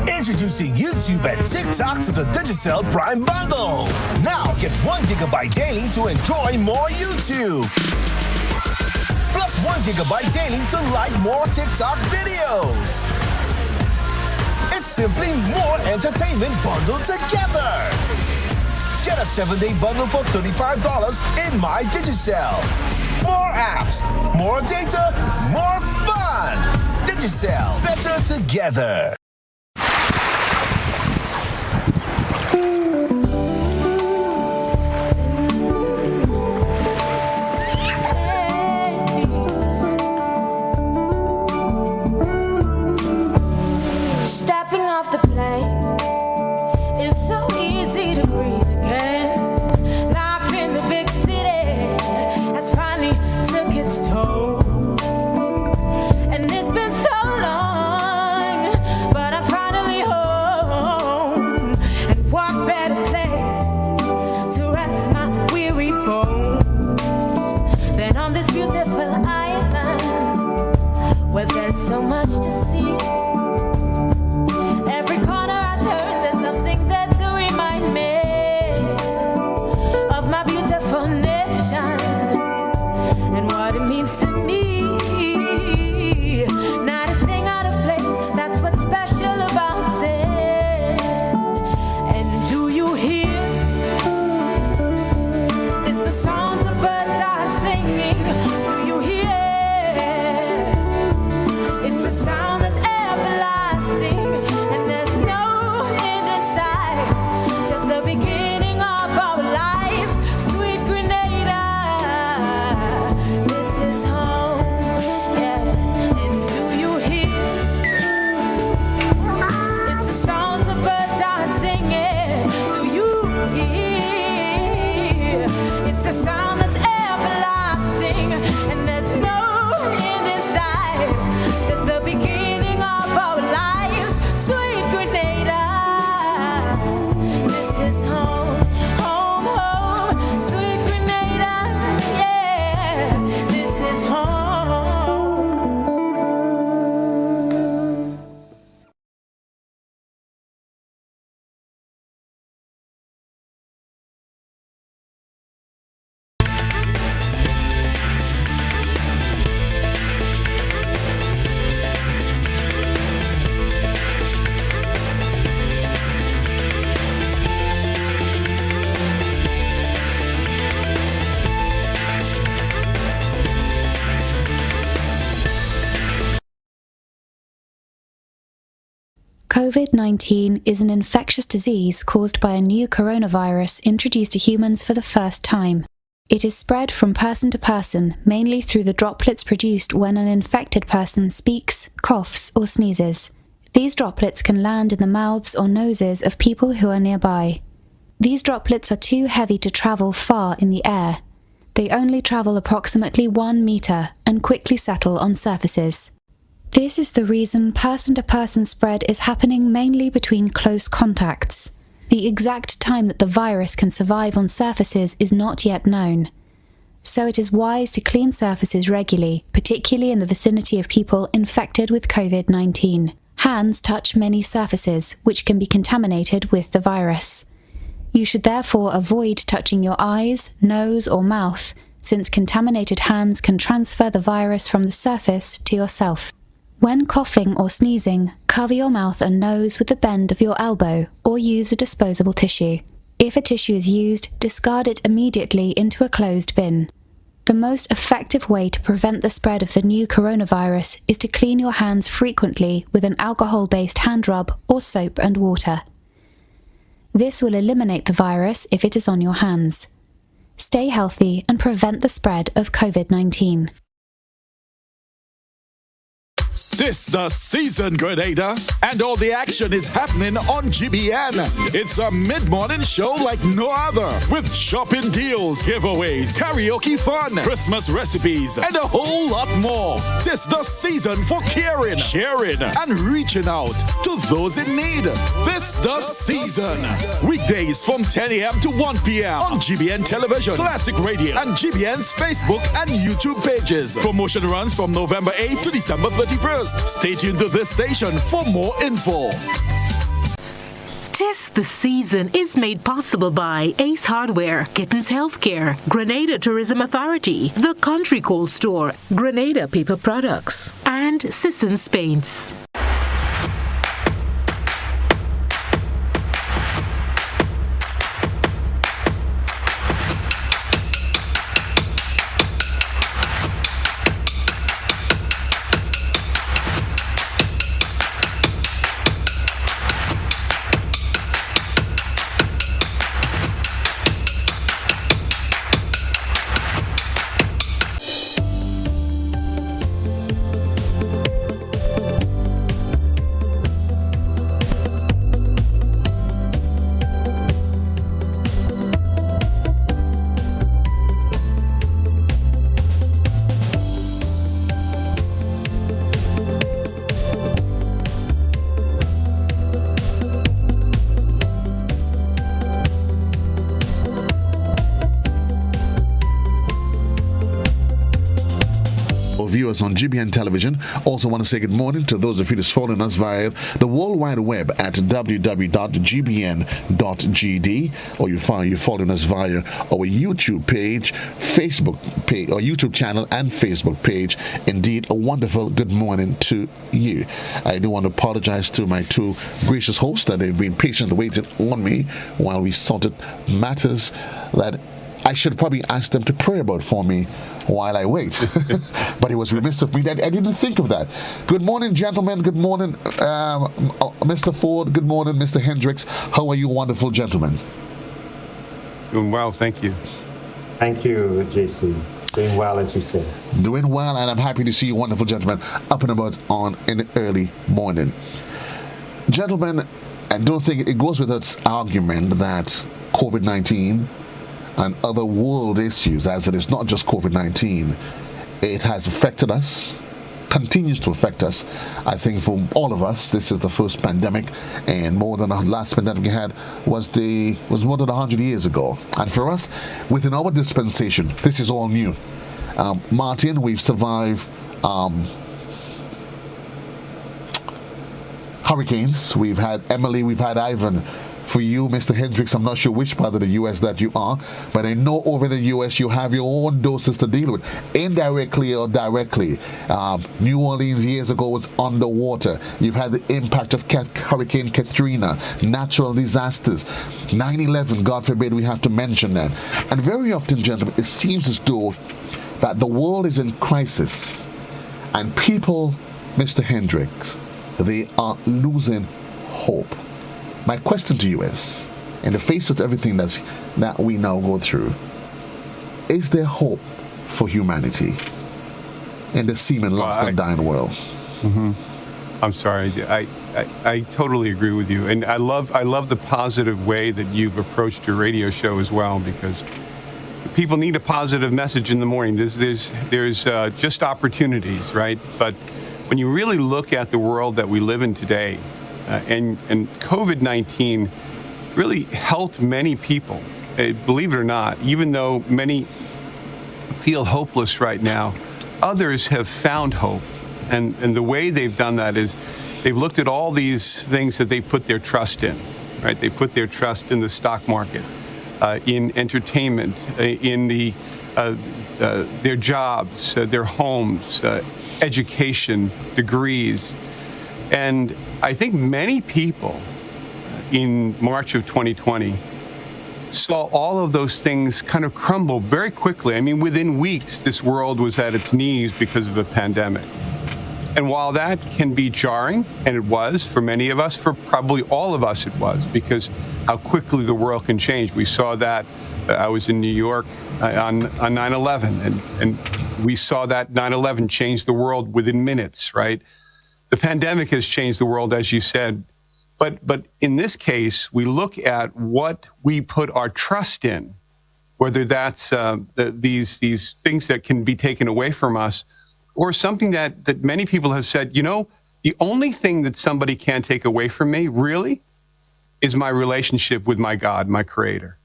Introducing YouTube and TikTok to the Digicel Prime Bundle. Now get 1 gigabyte daily to enjoy more YouTube. Plus 1 gigabyte daily to like more TikTok videos. It's simply more entertainment bundled together. Get a 7-day bundle for $35 in My Digicel. More apps, more data, more fun. Digicel, better together. Stepping off the plane, it's so easy to breathe again. so much to see. Every corner I turn, there's something there to remind me of my beautiful nation and what it means to me. Not a thing out of place, that's what's special about it. And do you hear? It's the songs the birds are singing. Do you hear? It's a sound that's everlasting, and there's no end in sight. Just the beginning of our lives, sweet Grenada. This is home, yes. And do you hear? It's the songs the birds are singing. Do you hear? It's a sound that's everlasting, and there's no end in sight. Just the beginning of our lives, sweet Grenada. This is home, home, home, sweet Grenada. Yeah, this is home. COVID-19 is an infectious disease caused by a new coronavirus introduced to humans for the first time. It is spread from person to person, mainly through the droplets produced when an infected person speaks, coughs, or sneezes. These droplets can land in the mouths or noses of people who are nearby. These droplets are too heavy to travel far in the air. They only travel approximately 1 meter and quickly settle on surfaces. This is the reason person-to-person spread is happening mainly between close contacts. The exact time that the virus can survive on surfaces is not yet known. So it is wise to clean surfaces regularly, particularly in the vicinity of people infected with COVID-19. Hands touch many surfaces, which can be contaminated with the virus. You should therefore avoid touching your eyes, nose, or mouth, since contaminated hands can transfer the virus from the surface to yourself. When coughing or sneezing, cover your mouth and nose with the bend of your elbow or use a disposable tissue. If a tissue is used, discard it immediately into a closed bin. The most effective way to prevent the spread of the new coronavirus is to clean your hands frequently with an alcohol-based hand rub or soap and water. This will eliminate the virus if it is on your hands. Stay healthy and prevent the spread of COVID-19. This the season, Grenada, and all the action is happening on GBN. It's a mid-morning show like no other, with shopping deals, giveaways, karaoke fun, Christmas recipes, and a whole lot more. This the season for caring, sharing, and reaching out to those in need. This the season. Weekdays from 10 a.m. to 1 p.m. on GBN Television, Classic Radio, and GBN's Facebook and YouTube pages. Promotion runs from November 8th to December 31st. Stay tuned to this station for more info. Tis the Season is made possible by Ace Hardware, Gittins Healthcare, Grenada Tourism Authority, The Country Cold Store, Grenada Paper Products, and Sissons Paints. viewers on GBN television. Also want to say good morning to those of you that's following us via the World Wide Web at www.gbn.gd, or you're following us via our YouTube page, Facebook page, or YouTube channel and Facebook page. Indeed, a wonderful good morning to you. I do want to apologize to my two gracious hosts that they've been patiently waiting on me while we sorted matters that I should probably ask them to pray about for me while I wait. But it was remiss of me that I didn't think of that. Good morning, gentlemen. Good morning, Mr. Forde. Good morning, Mr. Hendrix. How are you, wonderful gentlemen? Doing well, thank you. Thank you, JC. Doing well, as you said. Doing well, and I'm happy to see you, wonderful gentlemen, up and about in the early morning. Gentlemen, I don't think it goes without argument that COVID-19 and other world issues, as it is not just COVID-19, it has affected us, continues to affect us. I think for all of us, this is the first pandemic, and more than the last pandemic we had was more than 100 years ago. And for us, within our dispensation, this is all new. Martin, we've survived hurricanes. We've had Emily, we've had Ivan. For you, Mr. Hendrix, I'm not sure which part of the U.S. that you are, but I know over in the U.S. you have your own doses to deal with, indirectly or directly. New Orleans years ago was underwater. You've had the impact of Hurricane Katrina, natural disasters, 9/11, God forbid we have to mention that. And very often, gentlemen, it seems as though that the world is in crisis, and people, Mr. Hendrix, they are losing hope. My question to you is, in the face of everything that we now go through, is there hope for humanity in the seeming lost and dying world? Mm-hmm. I'm sorry. I totally agree with you, and I love the positive way that you've approached your radio show as well, because people need a positive message in the morning. There's just opportunities, right? But when you really look at the world that we live in today, and COVID-19 really helped many people, believe it or not, even though many feel hopeless right now, others have found hope. And the way they've done that is they've looked at all these things that they put their trust in, right? They put their trust in the stock market, in entertainment, in their jobs, their homes, education, degrees. And I think many people in March of 2020 saw all of those things kind of crumble very quickly. I mean, within weeks, this world was at its knees because of a pandemic. And while that can be jarring, and it was for many of us, for probably all of us it was, because how quickly the world can change. We saw that. I was in New York on 9/11, and we saw that 9/11 change the world within minutes, right? The pandemic has changed the world, as you said, but in this case, we look at what we put our trust in, whether that's these things that can be taken away from us, or something that many people have said, you know, the only thing that somebody can take away from me, really, is my relationship with my God, my Creator.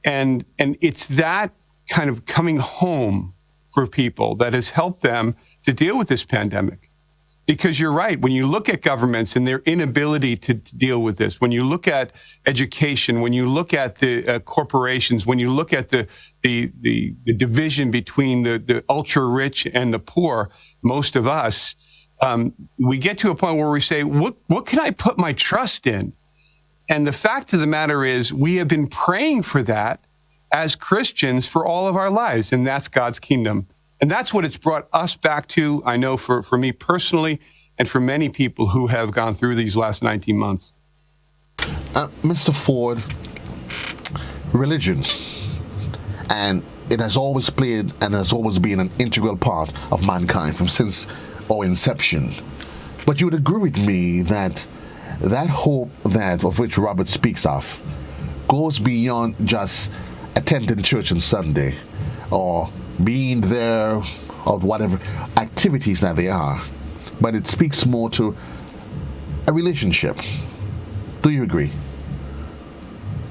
And it's that kind of coming home for people that has helped them to deal with this pandemic. Because you're right, when you look at governments and their inability to deal with this, when you look at education, when you look at the corporations, when you look at the division between the ultra rich and the poor, most of us, we get to a point where we say, what can I put my trust in? And the fact of the matter is, we have been praying for that as Christians for all of our lives, and that's God's kingdom. And that's what it's brought us back to, I know for me personally, and for many people who have gone through these last 19 months. Mr. Forde, religion, and it has always played and has always been an integral part of mankind since our inception. But you would agree with me that hope of which Robert speaks of goes beyond just attending church on Sunday or being there or whatever activities that they are, but it speaks more to a relationship. Do you agree?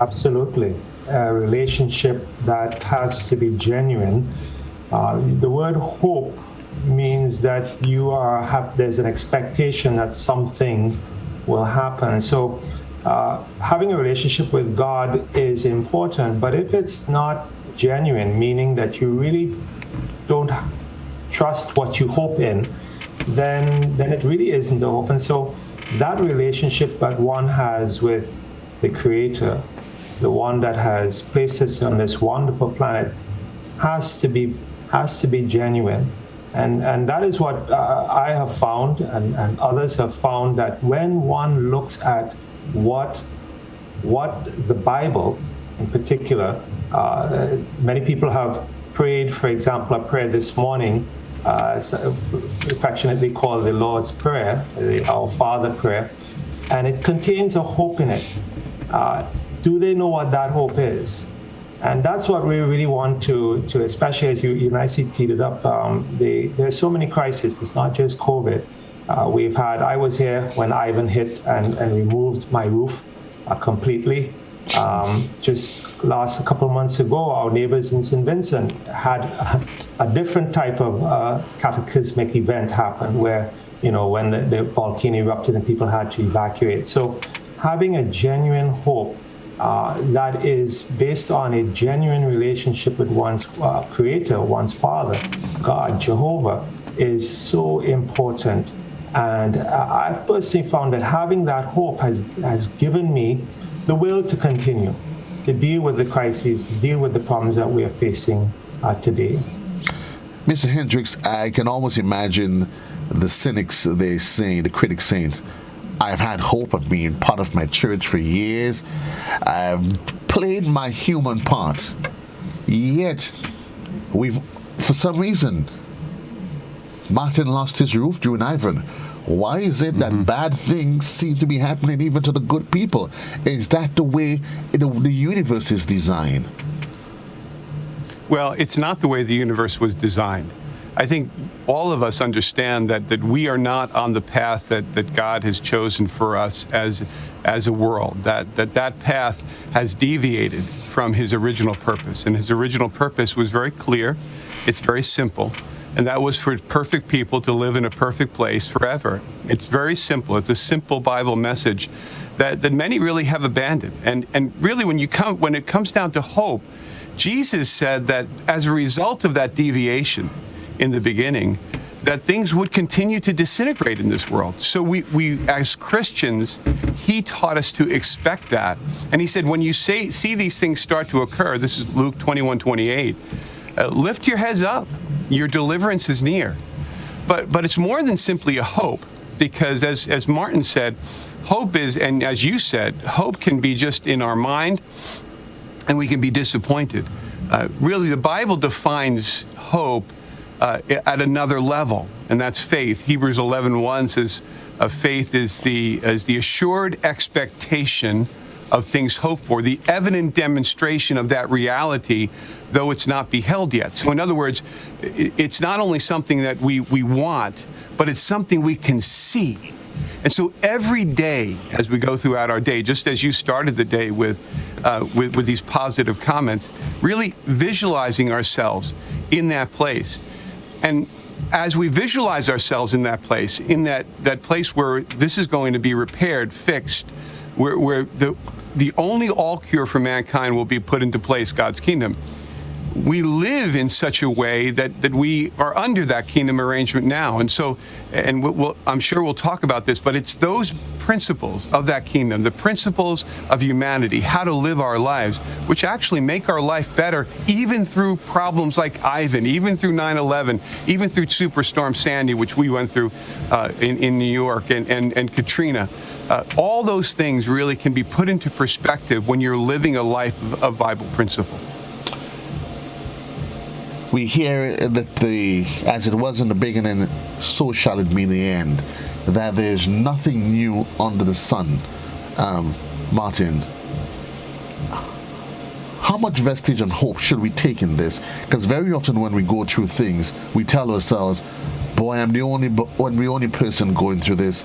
Absolutely. A relationship that has to be genuine. The word hope means that there's an expectation that something will happen. So having a relationship with God is important, but if it's not genuine, meaning that you really don't trust what you hope in, then it really isn't the hope. And so that relationship that one has with the Creator, the one that has placed us on this wonderful planet, has to be genuine. And that is what I have found, and others have found, that when one looks at what the Bible in particular, many people have prayed, for example, a prayer this morning, affectionately called the Lord's Prayer, the Our Father prayer, and it contains a hope in it. Do they know what that hope is? And that's what we really want to especially as you nicely teed it up. There's so many crises. It's not just COVID. I was here when Ivan hit and removed my roof completely. Just a couple of months ago, our neighbors in St. Vincent had a different type of cataclysmic event happen where, when the volcano erupted and people had to evacuate. So having a genuine hope that is based on a genuine relationship with one's Creator, one's Father, God, Jehovah, is so important. And I've personally found that having that hope has given me the will to continue, to deal with the crises, to deal with the problems that we are facing today. Mr. Hendrix, I can almost imagine the cynics, the critics saying, I've had hope of being part of my church for years. I've played my human part. Yet, for some reason, Martin lost his roof during Ivan. Why is it that bad things seem to be happening even to the good people? Is that the way the universe is designed? Well, it's not the way the universe was designed. I think all of us understand that we are not on the path that God has chosen for us as a world, that path has deviated from his original purpose. And his original purpose was very clear. It's very simple. And that was for perfect people to live in a perfect place forever. It's very simple. It's a simple Bible message that many really have abandoned. And really, when it comes down to hope, Jesus said that as a result of that deviation in the beginning, that things would continue to disintegrate in this world. So we as Christians, he taught us to expect that. And he said, when you see these things start to occur, this is Luke 21:28, lift your heads up. Your deliverance is near. But it's more than simply a hope, because as Martin said, hope is, and as you said, hope can be just in our mind, and we can be disappointed. Really, the Bible defines hope at another level, and that's faith. Hebrews 11:1 says, faith is the assured expectation of things hoped for, the evident demonstration of that reality, though it's not beheld yet. So in other words, it's not only something that we want, but it's something we can see. And so every day as we go throughout our day, just as you started the day with these positive comments, really visualizing ourselves in that place. And as we visualize ourselves in that place place where this is going to be repaired, fixed, where the only all cure for mankind will be put into place, God's kingdom, we live in such a way that we are under that kingdom arrangement now. And so, I'm sure we'll talk about this, but it's those principles of that kingdom, the principles of humanity, how to live our lives, which actually make our life better, even through problems like Ivan, even through 9/11, even through Superstorm Sandy, which we went through in New York, and Katrina. All those things really can be put into perspective when you're living a life of Bible principle. We hear that as it was in the beginning, so shall it be in the end, that there's nothing new under the sun. Martin, how much vestige and hope should we take in this? Because very often when we go through things, we tell ourselves, boy, I'm the only person going through this.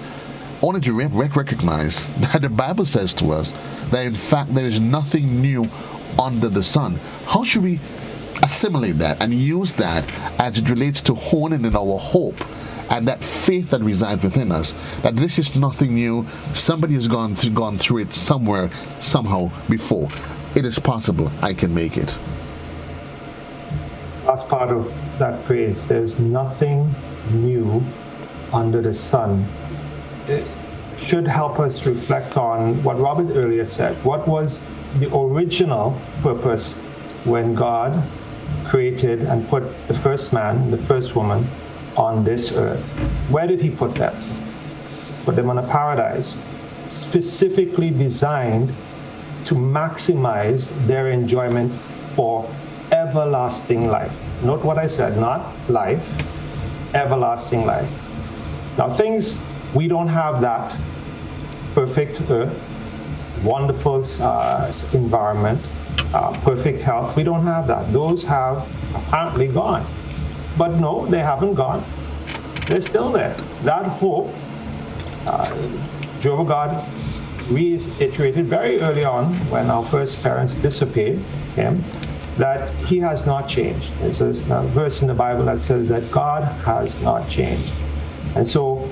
Only to recognize that the Bible says to us that in fact there is nothing new under the sun. How should we assimilate that and use that as it relates to honing in our hope and that faith that resides within us, that this is nothing new. Somebody has gone through it somewhere, somehow before. It is possible. I can make it. Last part of that phrase, there's nothing new under the sun. It should help us to reflect on what Robert earlier said. What was the original purpose when God created and put the first man, the first woman on this earth? Where did he put them? Put them on a paradise, specifically designed to maximize their enjoyment for everlasting life. Note what I said, not life, everlasting life. Now we don't have that perfect earth, wonderful environment, perfect health. We don't have that. Those have apparently gone. But no, they haven't gone. They're still there. That hope, Jehovah God reiterated very early on when our first parents disobeyed him, that he has not changed. There's a verse in the Bible that says that God has not changed. And so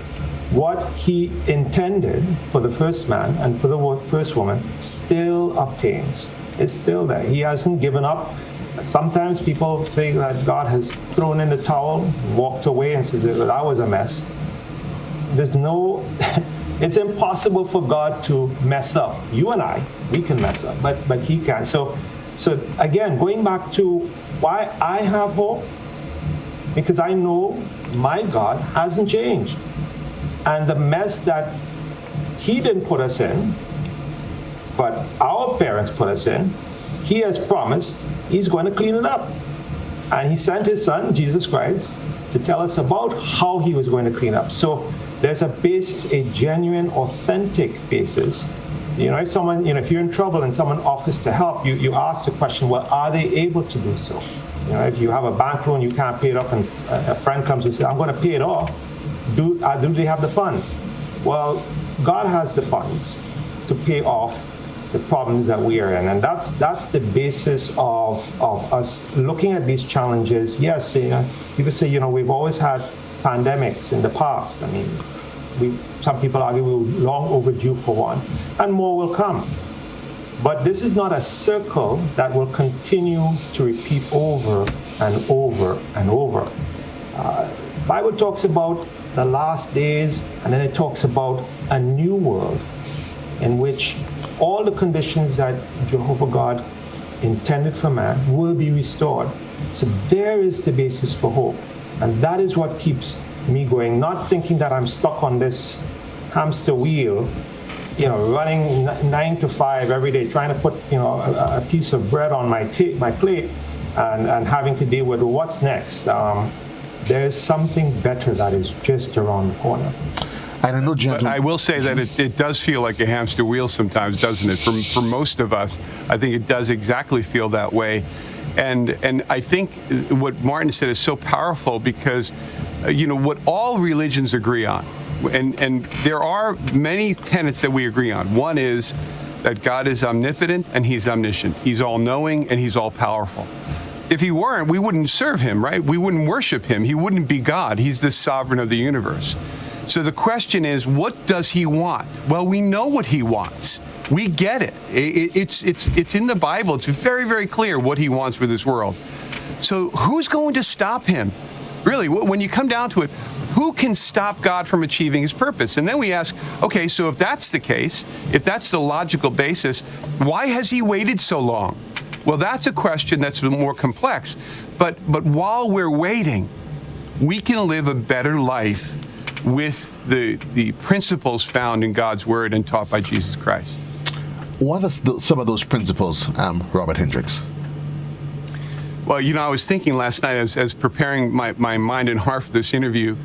what he intended for the first man and for the first woman still obtains. It's still there. He hasn't given up. Sometimes people think that God has thrown in the towel, walked away and says, well, that was a mess. It's impossible for God to mess up. You and I, we can mess up, but he can. So again, going back to why I have hope, because I know my God hasn't changed. And the mess that he didn't put us in, but our parents put us in, he has promised he's going to clean it up. And he sent his son, Jesus Christ, to tell us about how he was going to clean up. So there's a basis, a genuine, authentic basis. If you're in trouble and someone offers to help, you ask the question, well, are they able to do so? If you have a bank loan, you can't pay it off, and a friend comes and says, I'm going to pay it off. Do they have the funds? Well, God has the funds to pay off the problems that we are in. And that's the basis of us looking at these challenges. Yes, people say, we've always had pandemics in the past. I mean, some people argue we're long overdue for one, and more will come. But this is not a circle that will continue to repeat over and over and over. Bible talks about the last days, and then it talks about a new world in which all the conditions that Jehovah God intended for man will be restored. So there is the basis for hope. And that is what keeps me going, not thinking that I'm stuck on this hamster wheel, running 9 to 5 every day, trying to put, a piece of bread on my plate and having to deal with what's next. There's something better that is just around the corner. I don't know, But I will say that it does feel like a hamster wheel sometimes, doesn't it? For most of us, I think it does exactly feel that way. And I think what Martin said is so powerful because, what all religions agree on, and there are many tenets that we agree on. One is that God is omnipotent and he's omniscient. He's all-knowing and he's all-powerful. If he weren't, we wouldn't serve him, right? We wouldn't worship him. He wouldn't be God. He's the sovereign of the universe. So the question is, what does he want? Well, we know what he wants. We get it. It's in the Bible. It's very, very clear what he wants for this world. So who's going to stop him? Really, when you come down to it, who can stop God from achieving his purpose? And then we ask, okay, so if that's the case, if that's the logical basis, why has he waited so long? Well, that's a question that's more complex. But while we're waiting, we can live a better life with the principles found in God's Word and taught by Jesus Christ. What are some of those principles, Robert Hendrix? Well, I was thinking last night as preparing my mind and heart for this interview,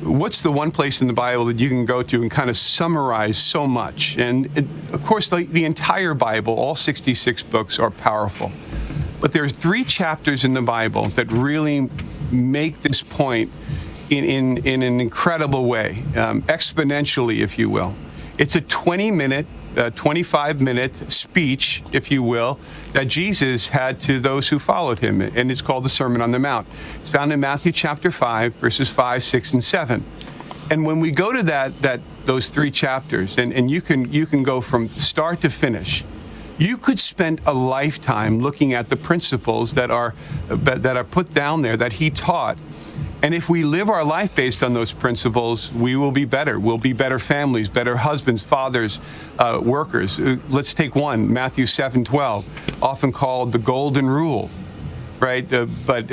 what's the one place in the Bible that you can go to and kind of summarize so much? And of course, the entire Bible, all 66 books are powerful. But there are 3 chapters in the Bible that really make this point in an incredible way, exponentially, if you will. It's a 20-minute, 25-minute speech, if you will, that Jesus had to those who followed him, and it's called the Sermon on the Mount. It's found in Matthew chapter 5, verses 5, 6, and 7. And when we go to those three chapters, and you can go from start to finish, you could spend a lifetime looking at the principles that are put down there that he taught. And if we live our life based on those principles, we will be better. We'll be better families, better husbands, fathers, workers. Let's take one, Matthew 7:12, often called the golden rule, right? But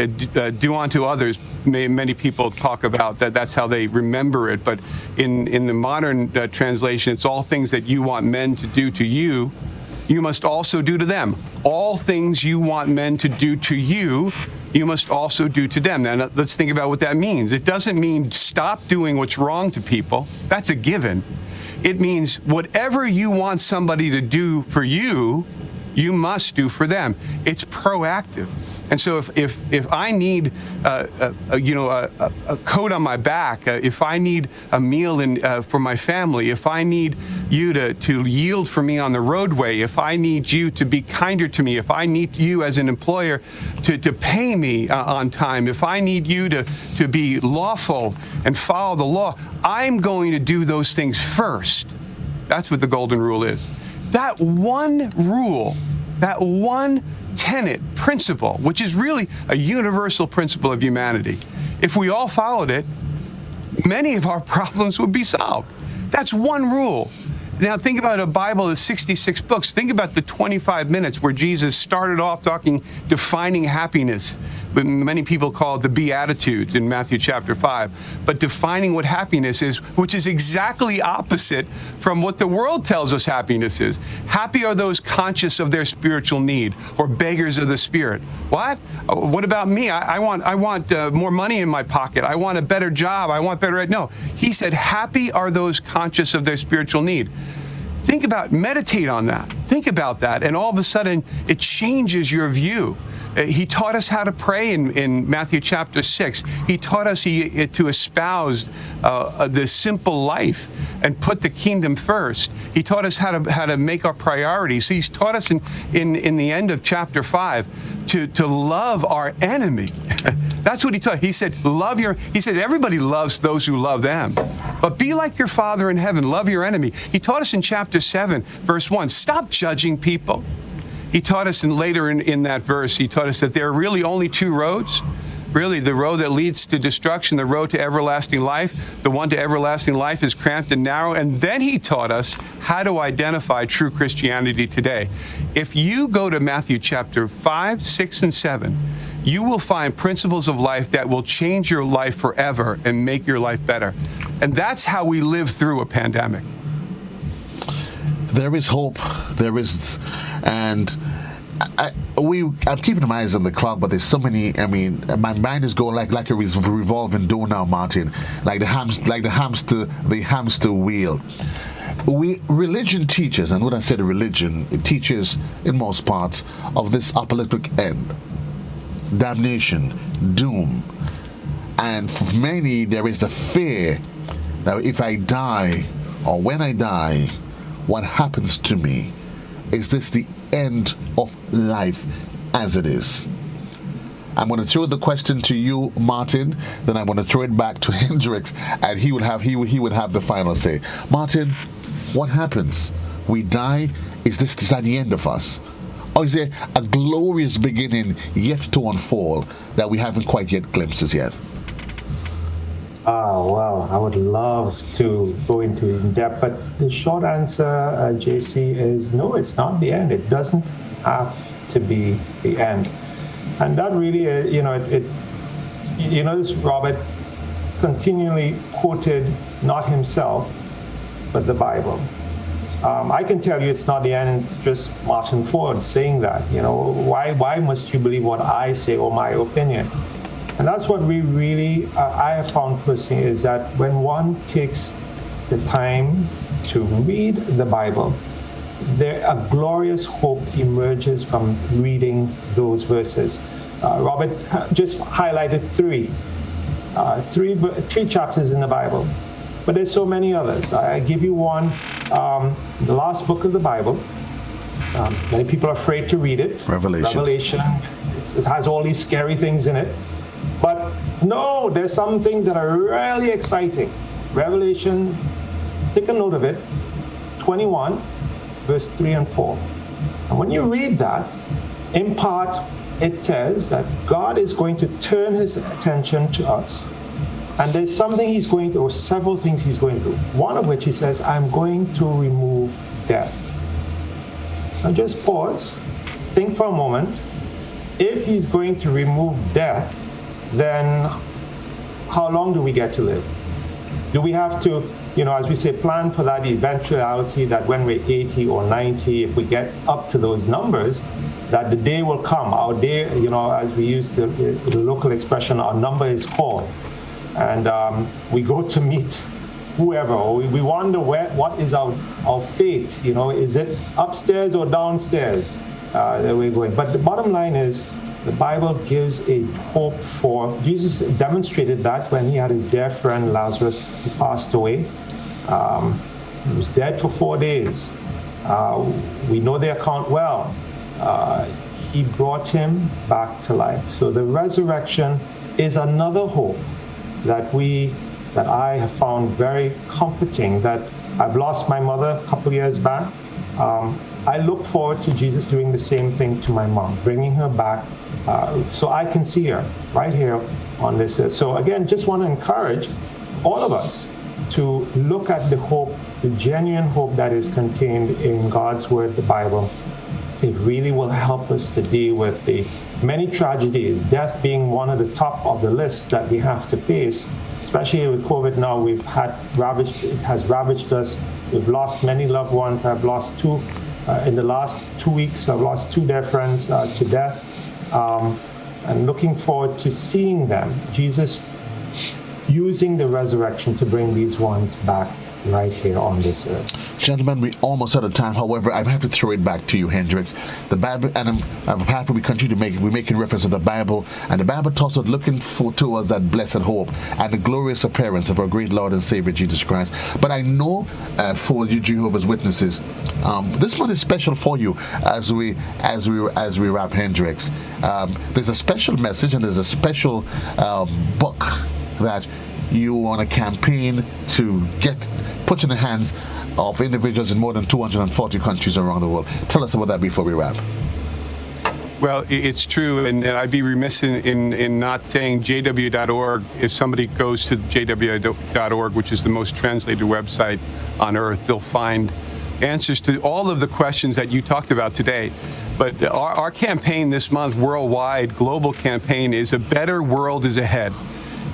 do unto others. Many people talk about that. That's how they remember it. But in the modern translation, it's all things that you want men to do to you, you must also do to them. All things you want men to do to you, you must also do to them. Now, let's think about what that means. It doesn't mean stop doing what's wrong to people. That's a given. It means whatever you want somebody to do for you, you must do for them. It's proactive. And so if I need a coat on my back, if I need a meal for my family, if I need you to yield for me on the roadway, if I need you to be kinder to me, if I need you as an employer to pay me on time, if I need you to be lawful and follow the law, I'm going to do those things first. That's what the golden rule is. That one rule, that one tenet, principle, which is really a universal principle of humanity, if we all followed it, many of our problems would be solved. That's one rule. Now think about a Bible of 66 books. Think about the 25 minutes where Jesus started off defining happiness. Many people call it the Beatitudes in Matthew chapter 5. But defining what happiness is, which is exactly opposite from what the world tells us happiness is. Happy are those conscious of their spiritual need, or beggars of the Spirit. What? What about me? I want more money in my pocket. I want a better job. I want better. No. He said, happy are those conscious of their spiritual need. Meditate on that. Think about that, and all of a sudden, it changes your view. He taught us how to pray in Matthew chapter 6. He taught us to espouse the simple life and put the kingdom first. He taught us how to make our priorities. He's taught us in the end of chapter 5 to love our enemy. That's what he taught. He said, he said, everybody loves those who love them. But be like your Father in heaven. Love your enemy. He taught us in chapter 7, verse 1, stop judging people. He taught us, and later in that verse, he taught us that there are really only two roads. Really, the road that leads to destruction, the road to everlasting life. The one to everlasting life is cramped and narrow. And then he taught us how to identify true Christianity today. If you go to Matthew chapter 5, 6, and 7, you will find principles of life that will change your life forever and make your life better. And that's how we live through a pandemic. There is hope. There is, and I'm keeping my eyes on the clock, but there's so many. I mean, my mind is going like a revolving door now, Martin, like the hamster wheel. Religion teaches, and when I say religion, it teaches in most parts of this apocalyptic end, damnation, doom, and for many there is a fear that if I die or when I die, what happens to me? Is this the end of life as it is? I'm going to throw the question to you, Martin, then I'm going to throw it back to Hendrix, and he would have the final say. Martin, what happens? We die? Is that the end of us? Or is there a glorious beginning yet to unfold that we haven't quite yet glimpses yet? Well, I would love to go into in depth, but the short answer, JC, is no, it's not the end. It doesn't have to be the end. And that really, this Robert continually quoted not himself, but the Bible. I can tell you it's not the end, it's just Martin Forde saying that. Why must you believe what I say or my opinion? And that's what we really, I have found personally, is that when one takes the time to read the Bible, a glorious hope emerges from reading those verses. Robert just highlighted three chapters in the Bible. but there's so many others. I give you one, the last book of the Bible. Many people are afraid to read it. Revelation. It has all these scary things in it. But no, there's some things that are really exciting. Revelation, take a note of it, 21, verse 3 and 4. And when you read that, in part, it says that God is going to turn his attention to us. And there's something he's going to, or several things he's going to do. One of which he says, I'm going to remove death. Now just pause, think for a moment. If he's going to remove death, then how long do we get to live? Do we have to, as we say, plan for that eventuality that when we're 80 or 90, if we get up to those numbers, that the day will come. Our day, as we use the local expression, our number is called. And we go to meet whoever, or we wonder what is our fate, is it upstairs or downstairs that we're going. But the bottom line is, the Bible gives a hope for, Jesus demonstrated that when he had his dear friend Lazarus, who passed away. He was dead for 4 days. We know the account well. He brought him back to life. So the resurrection is another hope that I have found very comforting, that I've lost my mother a couple years back. I look forward to Jesus doing the same thing to my mom, bringing her back so I can see her right here on this earth. So again, just want to encourage all of us to look at the hope, the genuine hope that is contained in God's word, the Bible. It really will help us to deal with the many tragedies, death being one of the top of the list that we have to face, especially with COVID now. It has ravaged us. We've lost many loved ones. I've lost two in the last 2 weeks. I've lost two dear friends to death. And looking forward to seeing them, Jesus using the resurrection to bring these ones back right here on this earth. Gentlemen, we almost out of time. However, I have to throw it back to you, Hendrix. The Bible, and I'm happy we continue to we're making reference to the Bible, and the Bible talks about looking towards that blessed hope and the glorious appearance of our great Lord and Savior Jesus Christ. But I know for you Jehovah's Witnesses, this month is special for you as we wrap, Hendrix. There's a special message and there's a special book that you want a campaign to get put in the hands of individuals in more than 240 countries around the world. Tell us about that before we wrap. Well, it's true, and I'd be remiss in not saying jw.org. If somebody goes to jw.org, which is the most translated website on earth, they'll find answers to all of the questions that you talked about today. But our campaign this month, worldwide, global campaign, is A Better World is Ahead.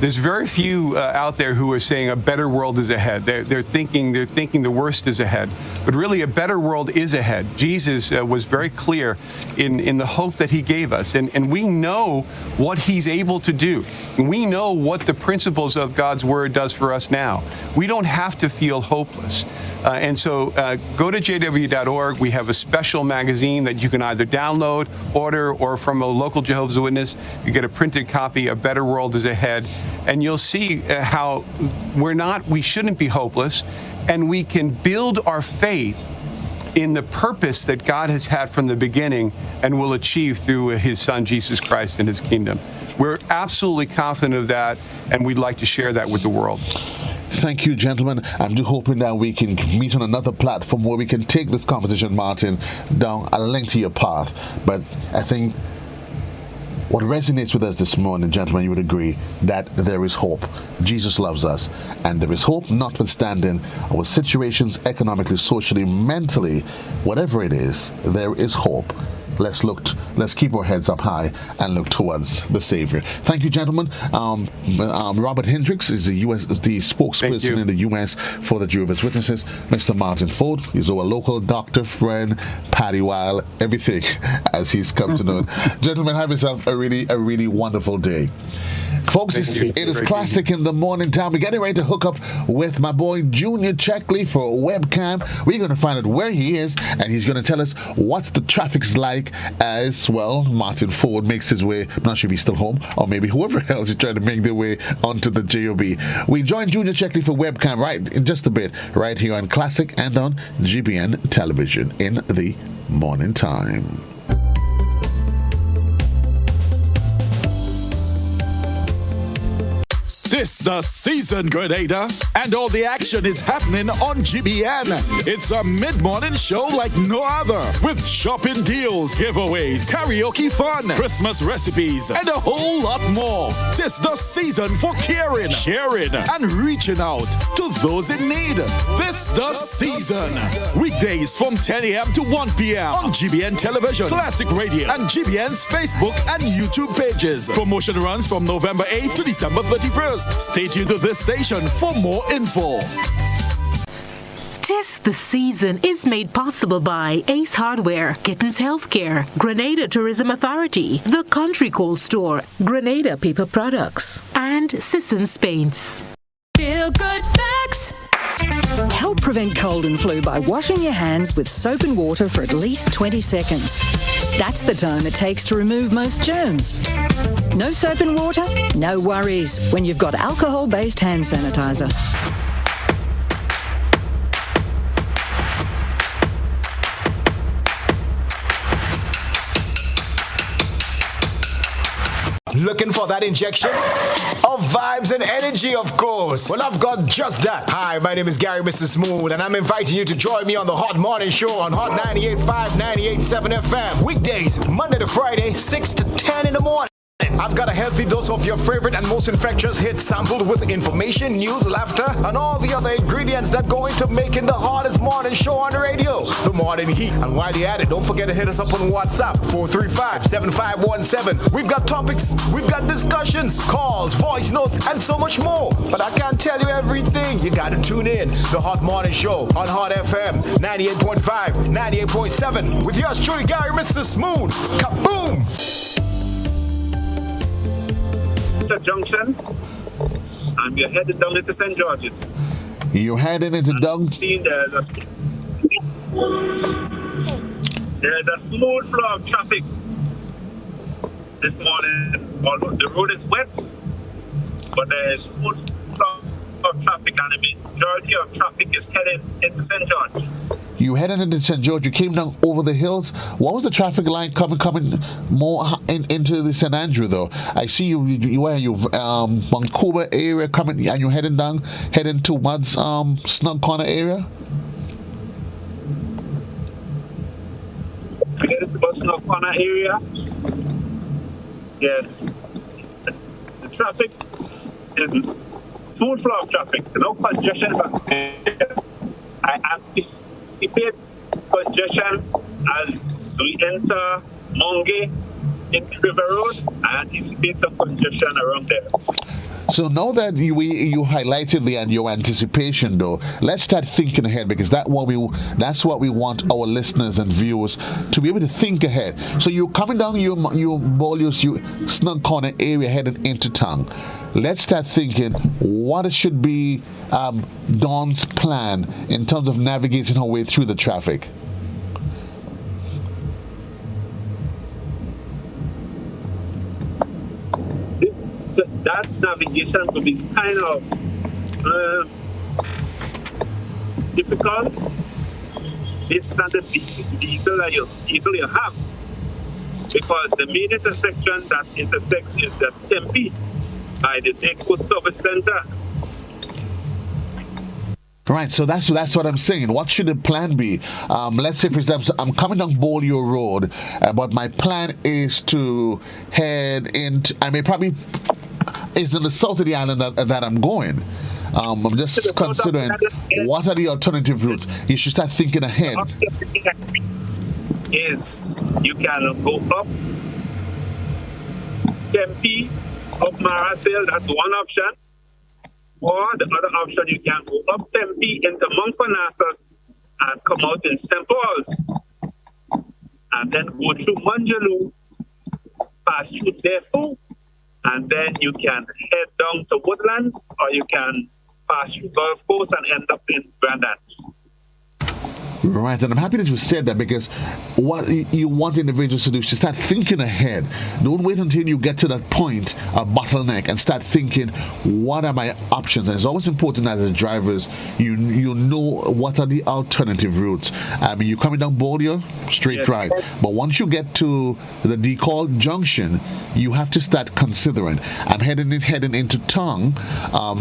There's very few out there who are saying a better world is ahead. They're thinking the worst is ahead. But really, a better world is ahead. Jesus was very clear in the hope that he gave us. And we know what he's able to do. And we know what the principles of God's word does for us now. We don't have to feel hopeless. And so go to jw.org. We have a special magazine that you can either download, order, or from a local Jehovah's Witness. You get a printed copy, A Better World is Ahead. And you'll see how we shouldn't be hopeless, and we can build our faith in the purpose that God has had from the beginning and will achieve through his son, Jesus Christ, and his kingdom. We're absolutely confident of that, and we'd like to share that with the world. Thank you, gentlemen. I'm just hoping that we can meet on another platform where we can take this conversation, Martin, down a lengthier path. But I think what resonates with us this morning, gentlemen, you would agree that there is hope. Jesus loves us, and there is hope notwithstanding our situations, economically, socially, mentally, whatever it is, there is hope. Let's keep our heads up high and look towards the Savior. Thank you, gentlemen. Robert Hendrix is the spokesperson in the U.S. for the Jehovah's Witnesses. Mr. Martin Forde, he's our local doctor, friend, Paddy Weil, everything as he's come to know. Gentlemen, have yourself a really wonderful day. Folks, it is classic in the morning time. We're getting ready to hook up with my boy Junior Checkley for a webcam. We're going to find out where he is, and he's going to tell us what's the traffic's like as, well, Martin Forde makes his way. I'm not sure if he's still home, or maybe whoever else is trying to make their way onto the JOB. We join Junior Checkley for webcam right in just a bit, right here on Classic and on GBN Television in the morning time. This the season, Grenada, and all the action is happening on GBN. It's a mid-morning show like no other, with shopping deals, giveaways, karaoke fun, Christmas recipes, and a whole lot more. This the season for caring, sharing, and reaching out to those in need. This the season. Weekdays from 10 a.m. to 1 p.m. on GBN Television, Classic Radio, and GBN's Facebook and YouTube pages. Promotion runs from November 8th to December 31st. Stay tuned to this station for more info. Tis the Season is made possible by Ace Hardware, Kittens Healthcare, Grenada Tourism Authority, The Country Cold Store, Grenada Paper Products, and Sissons Paints. Feel good facts. Help prevent cold and flu by washing your hands with soap and water for at least 20 seconds. That's the time it takes to remove most germs. No soap and water? No worries when you've got alcohol-based hand sanitizer. Looking for that injection of vibes and energy, of course? Well, I've got just that. Hi, my name is Gary, Mr. Smooth, and I'm inviting you to join me on the Hot Morning Show on Hot 98.5, 98.7 FM. Weekdays, Monday to Friday, 6 to 10 in the morning. I've got a healthy dose of your favorite and most infectious hits sampled with information, news, laughter, and all the other ingredients that go into making the hottest morning show on the radio, The Morning Heat. And while you're at it, don't forget to hit us up on WhatsApp, 435-7517. We've got topics, we've got discussions, calls, voice notes, and so much more. But I can't tell you everything. You gotta tune in. The Hot Morning Show on Hot FM, 98.5, 98.7. With yours truly, Gary, Mr. Smooth. Kaboom! Junction, and we're headed down into St. George's. You're heading into Dung. There's a smooth flow of traffic this morning. Although the road is wet, but there's smooth flow of traffic, and the majority of traffic is heading into St. George. You headed into St. George. You came down over the hills. What was the traffic line coming more into the St. Andrew, though? I see you were in your Vancouver area coming, and you're heading towards Snug Corner area. I get into Snug Corner area. Yes, the traffic is smooth flow of traffic. No congestion is anticipated. I anticipate congestion as we enter Monge into River Road. I anticipate some congestion around there. So now that you highlighted your anticipation, though, let's start thinking ahead, because that's what we want our listeners and viewers to be able to think ahead. So you're coming down your Snug Corner area heading into town. Let's start thinking what should be Dawn's plan in terms of navigating her way through the traffic. That navigation will be kind of difficult based on the vehicle you have, because the main intersection that intersects is the Tempe by the Deco Service Center. Right, so that's what I'm saying. What should the plan be? Let's say, for example, I'm coming down Bolio Road, but my plan is to head into. It's in the south of the island that I'm going. I'm just considering what are the alternative routes. You should start thinking ahead. Is you can go up Tempe, up Marasel, that's one option. Or the other option, you can go up Tempe into Montparnasse and come out in St. Paul's. And then go through Manjaloo, pass through Defo, and then you can head down to Woodlands, or you can pass through Gulf Coast and end up in Grandans. Right, and I'm happy that you said that, because what you want individuals to do is to start thinking ahead. Don't wait until you get to that point, a bottleneck, and start thinking, what are my options? And it's always important as drivers, you know what are the alternative routes. I mean, you're coming down Bolio, straight right. But once you get to the DeKalb junction, you have to start considering, I'm heading into Tongue.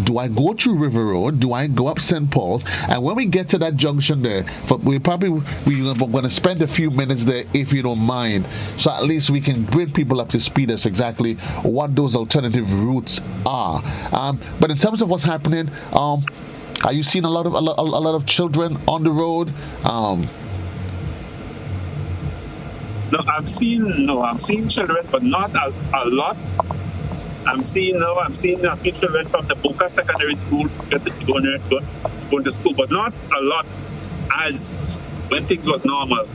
Do I go through River Road? Do I go up St. Paul's? And when we get to that junction there, we're going to spend a few minutes there, if you don't mind, so at least we can bring people up to speed as exactly what those alternative routes are. But in terms of what's happening, are you seeing a lot of children on the road? No, I'm seeing children, but not a lot. I'm seeing children from the Boca Secondary School going to school, but not a lot as when things was normal.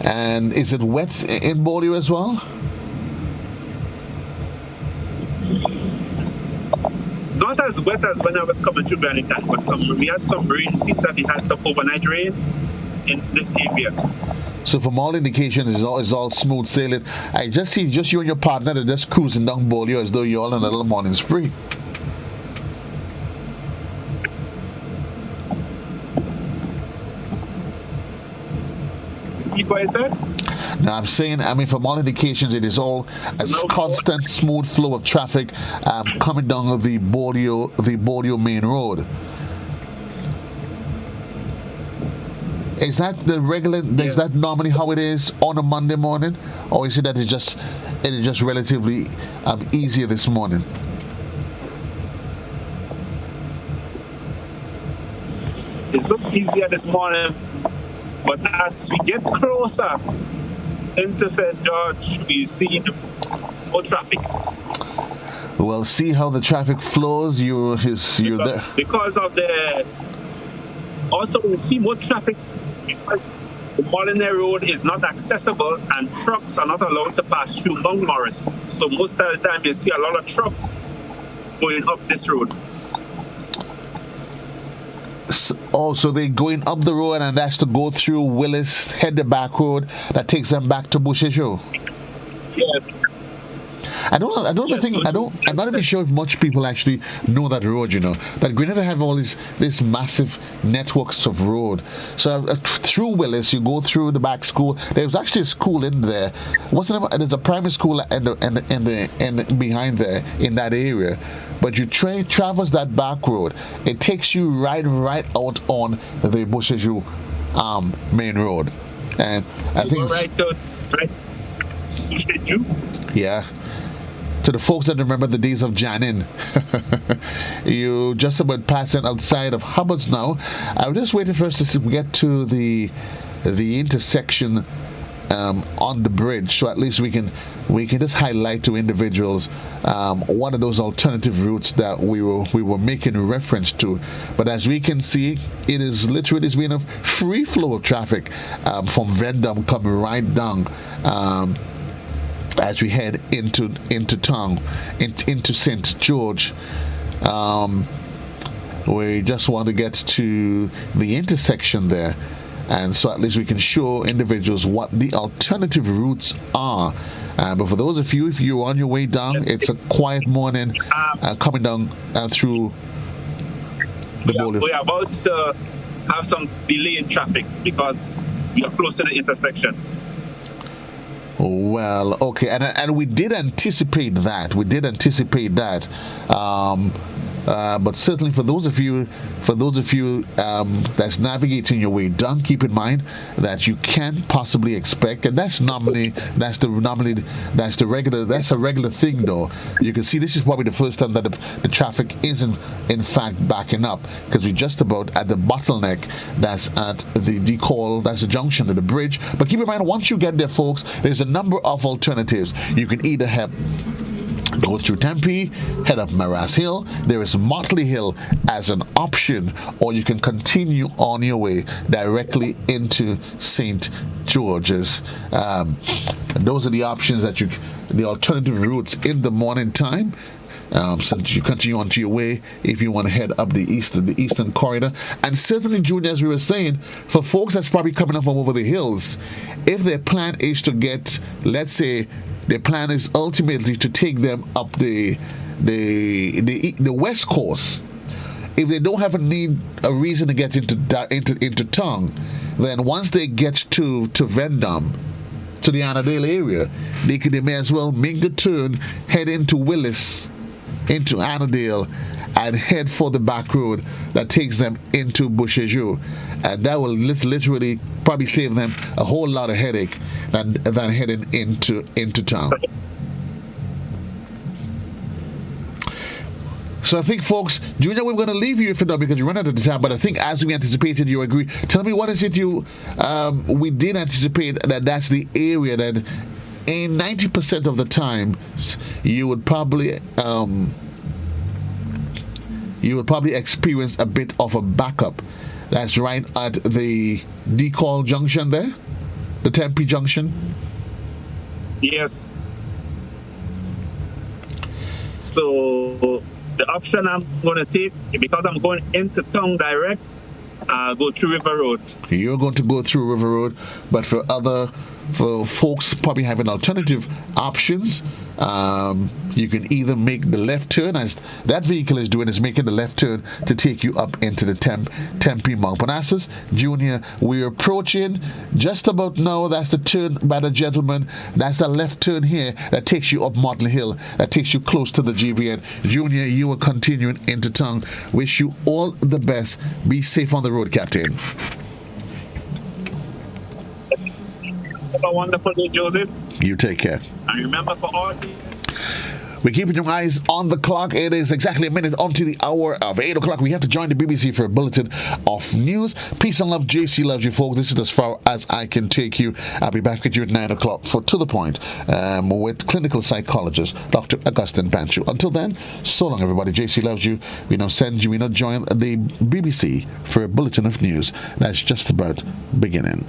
And is it wet in Bolio as well? Not as wet as when I was coming through Grenada, but we had some rain. Seems that we had some overnight rain in this area. So from all indications, it's all smooth sailing. I just see you and your partner that just cruising down Bolio as though you're all in a little morning spree. What I said? No, I'm saying, from all indications, it is all a constant, smooth flow of traffic coming down the Bolio main road. Is that the regular? Yeah. Is that normally how it is on a Monday morning, or is it that it is just relatively easier this morning? It looked easier this morning, but as we get closer into St. George, we see more traffic. Well, see how the traffic flows. You're there because of the. Also, we see more traffic because the Molineux Road is not accessible and trucks are not allowed to pass through Mount Morris. So most of the time, you see a lot of trucks going up this road. So they're going up the road, and that's to go through Willis, head the back road that takes them back to Bushejo. Yeah. I'm not even sure if much people actually know that road, that Grenada have all these massive networks of road. So through Willis, you go through the back school. There's actually a school in there. There's a primary school and behind there in that area. But you traverse that back road, it takes you right out on the Bushejo main road. And I think Bushejo? Yeah. To the folks that remember the days of Janin, you just about passing outside of Hubbard's now. I'm just waiting for us to get to the intersection on the bridge, so at least we can just highlight to individuals one of those alternative routes that we were making reference to. But as we can see, it is literally been a free flow of traffic from Vendome coming right down. As we head into Tongue, into St. George, we just want to get to the intersection there, and so at least we can show individuals what the alternative routes are. But for those of you, if you're on your way down, it's a quiet morning coming down through the Bolio. We are about to have some delay in traffic because we are close to the intersection. Well, okay, and we did anticipate that. But certainly for those of you that's navigating your way down, keep in mind that you can possibly expect, and that's a regular thing though. You can see this is probably the first time that the traffic isn't in fact backing up, because we're just about at the bottleneck that's at the DeKalb, that's the junction to the bridge. But keep in mind, once you get there, folks, there's a number of alternatives. You can either go through Tempe, head up Maras Hill. There is Motley Hill as an option, or you can continue on your way directly into St. George's. And those are the options that the alternative routes in the morning time. So you continue on to your way if you want to head up the eastern corridor. And certainly, Junior, as we were saying, for folks that's probably coming up from over the hills, if their plan is to get, let's say, their plan is ultimately to take them up the west coast. If they don't have a reason to get into town, then once they get to Vendome, to the Annandale area, they may as well make the turn, head into Willis, into Annandale, and head for the back road that takes them into Bouchergeau. And that will literally probably save them a whole lot of headache than heading into town. So I think, folks, Junior, we're going to leave you for now because you run out of the time. But I think, as we anticipated, you agree. Tell me, what is it we did anticipate that's the area that, in 90% of the time, you would probably experience a bit of a backup. That's right at the Decall Junction there, the Tempe Junction. Yes. So the option I'm going to take, because I'm going into town direct, I'll go through River Road. You're going to go through River Road, but for folks probably having alternative options, you can either make the left turn, as that vehicle is doing, is making the left turn to take you up into the Tempe Mount Parnassus. Junior, we're approaching just about now. That's the turn by the gentleman. That's the left turn here that takes you up Motley Hill, that takes you close to the GBN. Junior, you are continuing into town. Wish you all the best. Be safe on the road, Captain. Have a wonderful day, Joseph. You take care. And remember, for all we're keeping your eyes on the clock. It is exactly a minute onto the hour of 8 o'clock. We have to join the BBC for a bulletin of news. Peace and love. JC loves you, folks. This is as far as I can take you. I'll be back with you at 9 o'clock for To The Point with clinical psychologist Dr. Augustine Panchu. Until then, so long, everybody. JC loves you. We now join the BBC for a bulletin of news that's just about beginning.